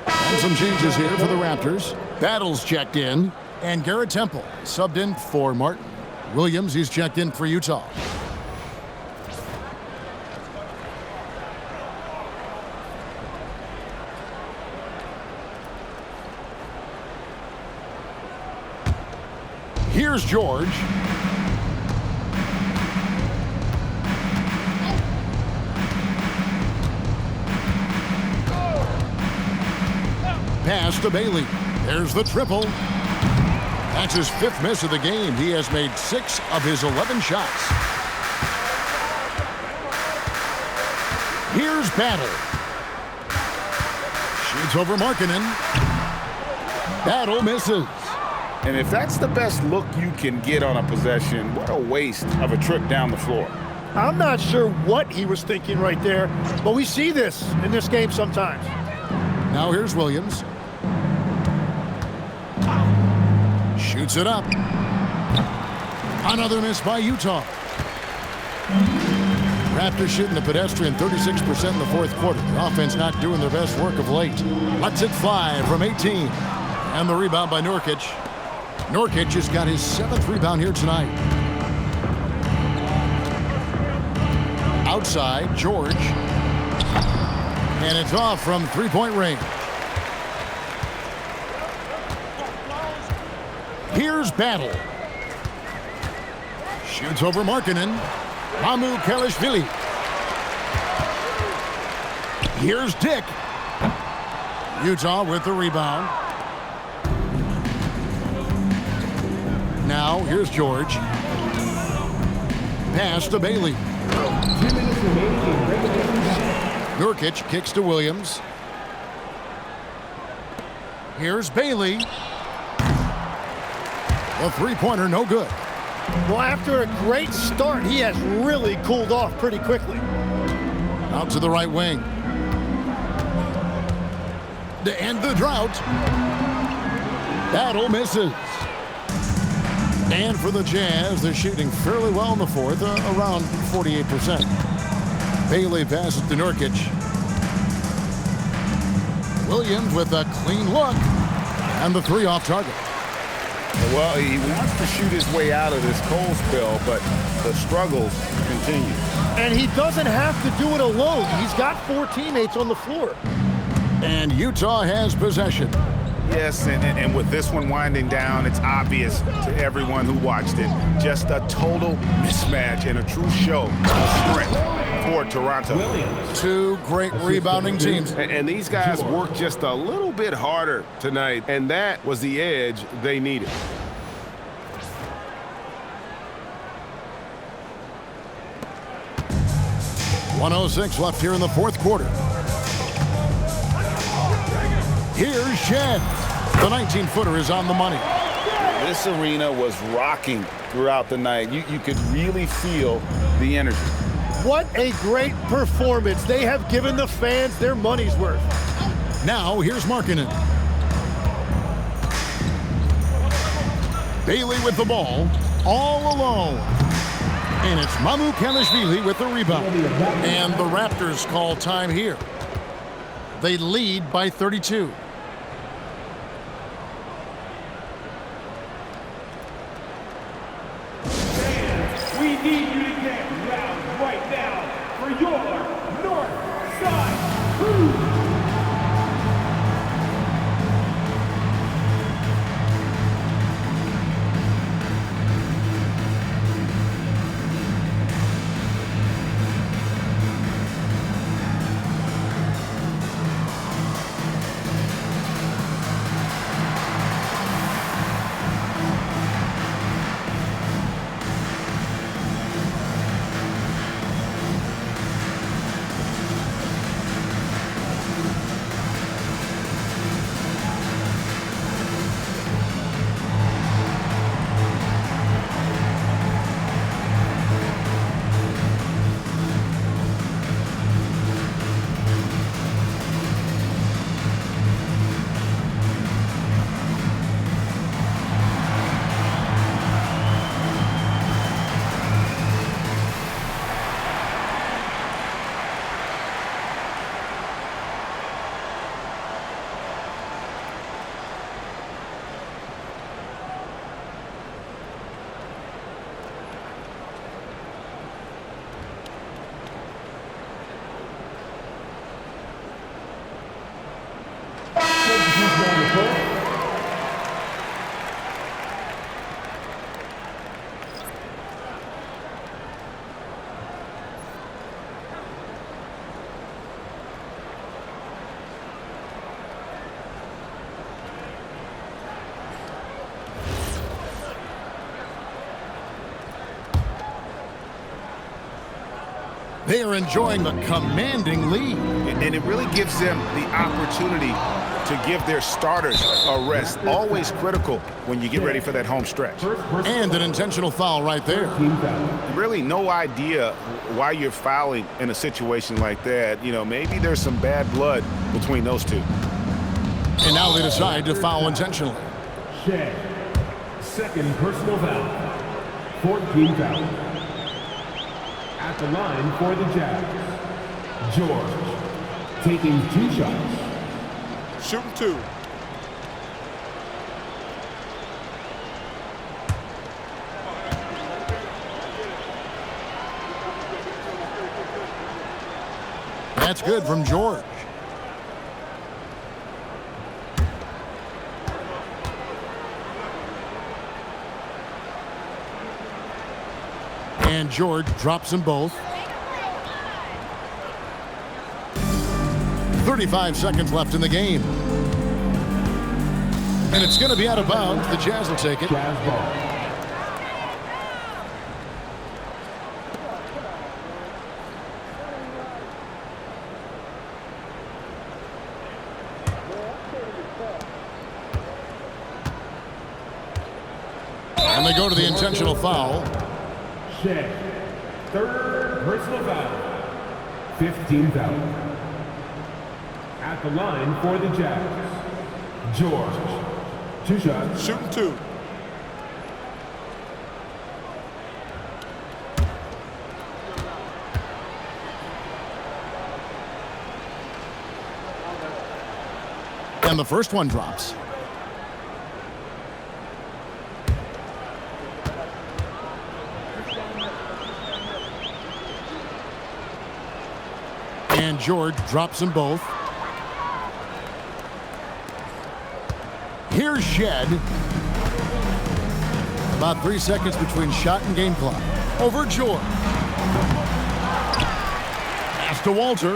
And some changes here for the Raptors. Battles checked in. And Garrett Temple subbed in for Martin. Williams, he's checked in for Utah. Here's George. Pass to Bailey. There's the triple. That's his 5th miss of the game. He has made 6 of his 11 shots. Here's Battle. Shoots over Markkanen. Battle misses. And if that's the best look you can get on a possession, what a waste of a trip down the floor. I'm not sure what he was thinking right there, but we see this in this game sometimes. Now here's Williams. Shoots it up. Another miss by Utah. Raptors shooting the pedestrian 36% in the 4th quarter. The offense not doing their best work of late. Lets it fly from 18. And the rebound by Nurkic. Nurkic has got his 7th rebound here tonight. Outside, George. And it's off from 3-point range. Here's Battle. Shoots over Markkanen. Mamu Kelishvili. Here's Dick. Utah with the rebound. Now here's George. Pass to Bailey. 2 minutes remaining in regulation. Nurkic kicks to Williams. Here's Bailey. A 3-pointer, no good. Well, after a great start, he has really cooled off pretty quickly. Out to the right wing. To end the drought. Battle misses. And for the Jazz, they're shooting fairly well in the 4th, around 48%. Bailey passes to Nurkic. Williams with a clean look. And the 3 off target. Well, he wants to shoot his way out of this cold spell, but the struggles continue. And he doesn't have to do it alone. He's got 4 teammates on the floor. And Utah has possession. Yes, and with this one winding down, it's obvious to everyone who watched it. Just a total mismatch and a true show of strength for Toronto. 2 great rebounding teams. And these guys worked just a little bit harder tonight, and that was the edge they needed. .106 left here in the 4th quarter. Here's Shed. The 19-footer is on the money. This arena was rocking throughout the night. You could really feel the energy. What a great performance. They have given the fans their money's worth. Now, here's Markkanen. Bailey with the ball, all alone. And it's Mamukelashvili with the rebound. And the Raptors call time here. They lead by 32. We need you to get loud right now for your North Side Crew. They are enjoying a commanding lead. And it really gives them the opportunity to give their starters a rest. Always critical when you get ready for that home stretch. And an intentional foul right there. Really no idea why you're fouling in a situation like that. You know, maybe there's some bad blood between those two. And now they decide to foul intentionally. Shed. Second personal foul. 14 foul. At the line for the Jazz, George, taking 2 shots. Shooting 2. That's good from George. And George drops them both. 35 seconds left in the game. And it's going to be out of bounds. The Jazz will take it. Jazz ball. And they go to the intentional foul. Shed. Third personal foul. 15 foul. At the line for the Jazz, George, 2 shots. Shooting 2. And the first one drops. And George drops them both. Here's Shed. About 3 seconds between shot and game clock. Over George. Pass to Walter.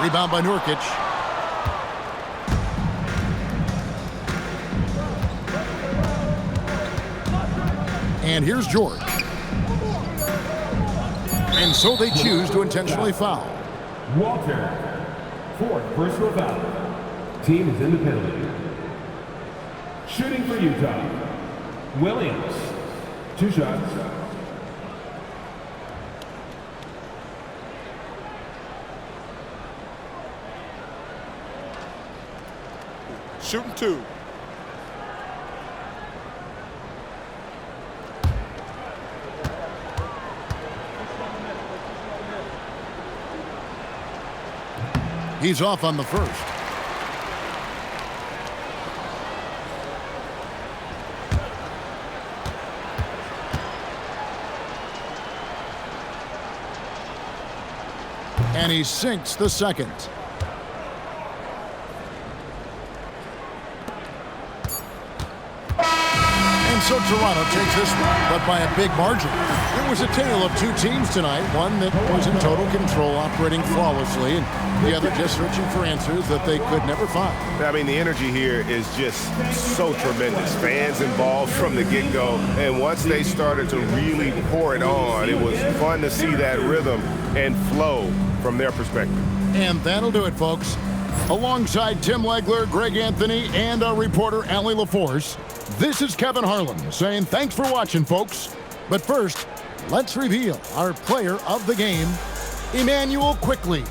Rebound by Nurkic. And here's George. And so they choose to intentionally foul. Walter, 4th personal foul. Team is in the penalty. Shooting for Utah, Williams, 2 shots. Shooting 2. He's off on the first. And he sinks the second. And so Toronto takes this one, but by a big margin. It was a tale of 2 teams tonight, one that was in total control, operating flawlessly, and the other just searching for answers that they could never find. I mean, the energy here is just so tremendous. Fans involved from the get-go, and once they started to really pour it on, it was fun to see that rhythm and flow from their perspective. And that'll do it, folks. Alongside Tim Legler, Greg Anthony, and our reporter, Allie LaForce, this is Kevin Harlan saying thanks for watching, folks. But first, let's reveal our player of the game, Immanuel Quickley.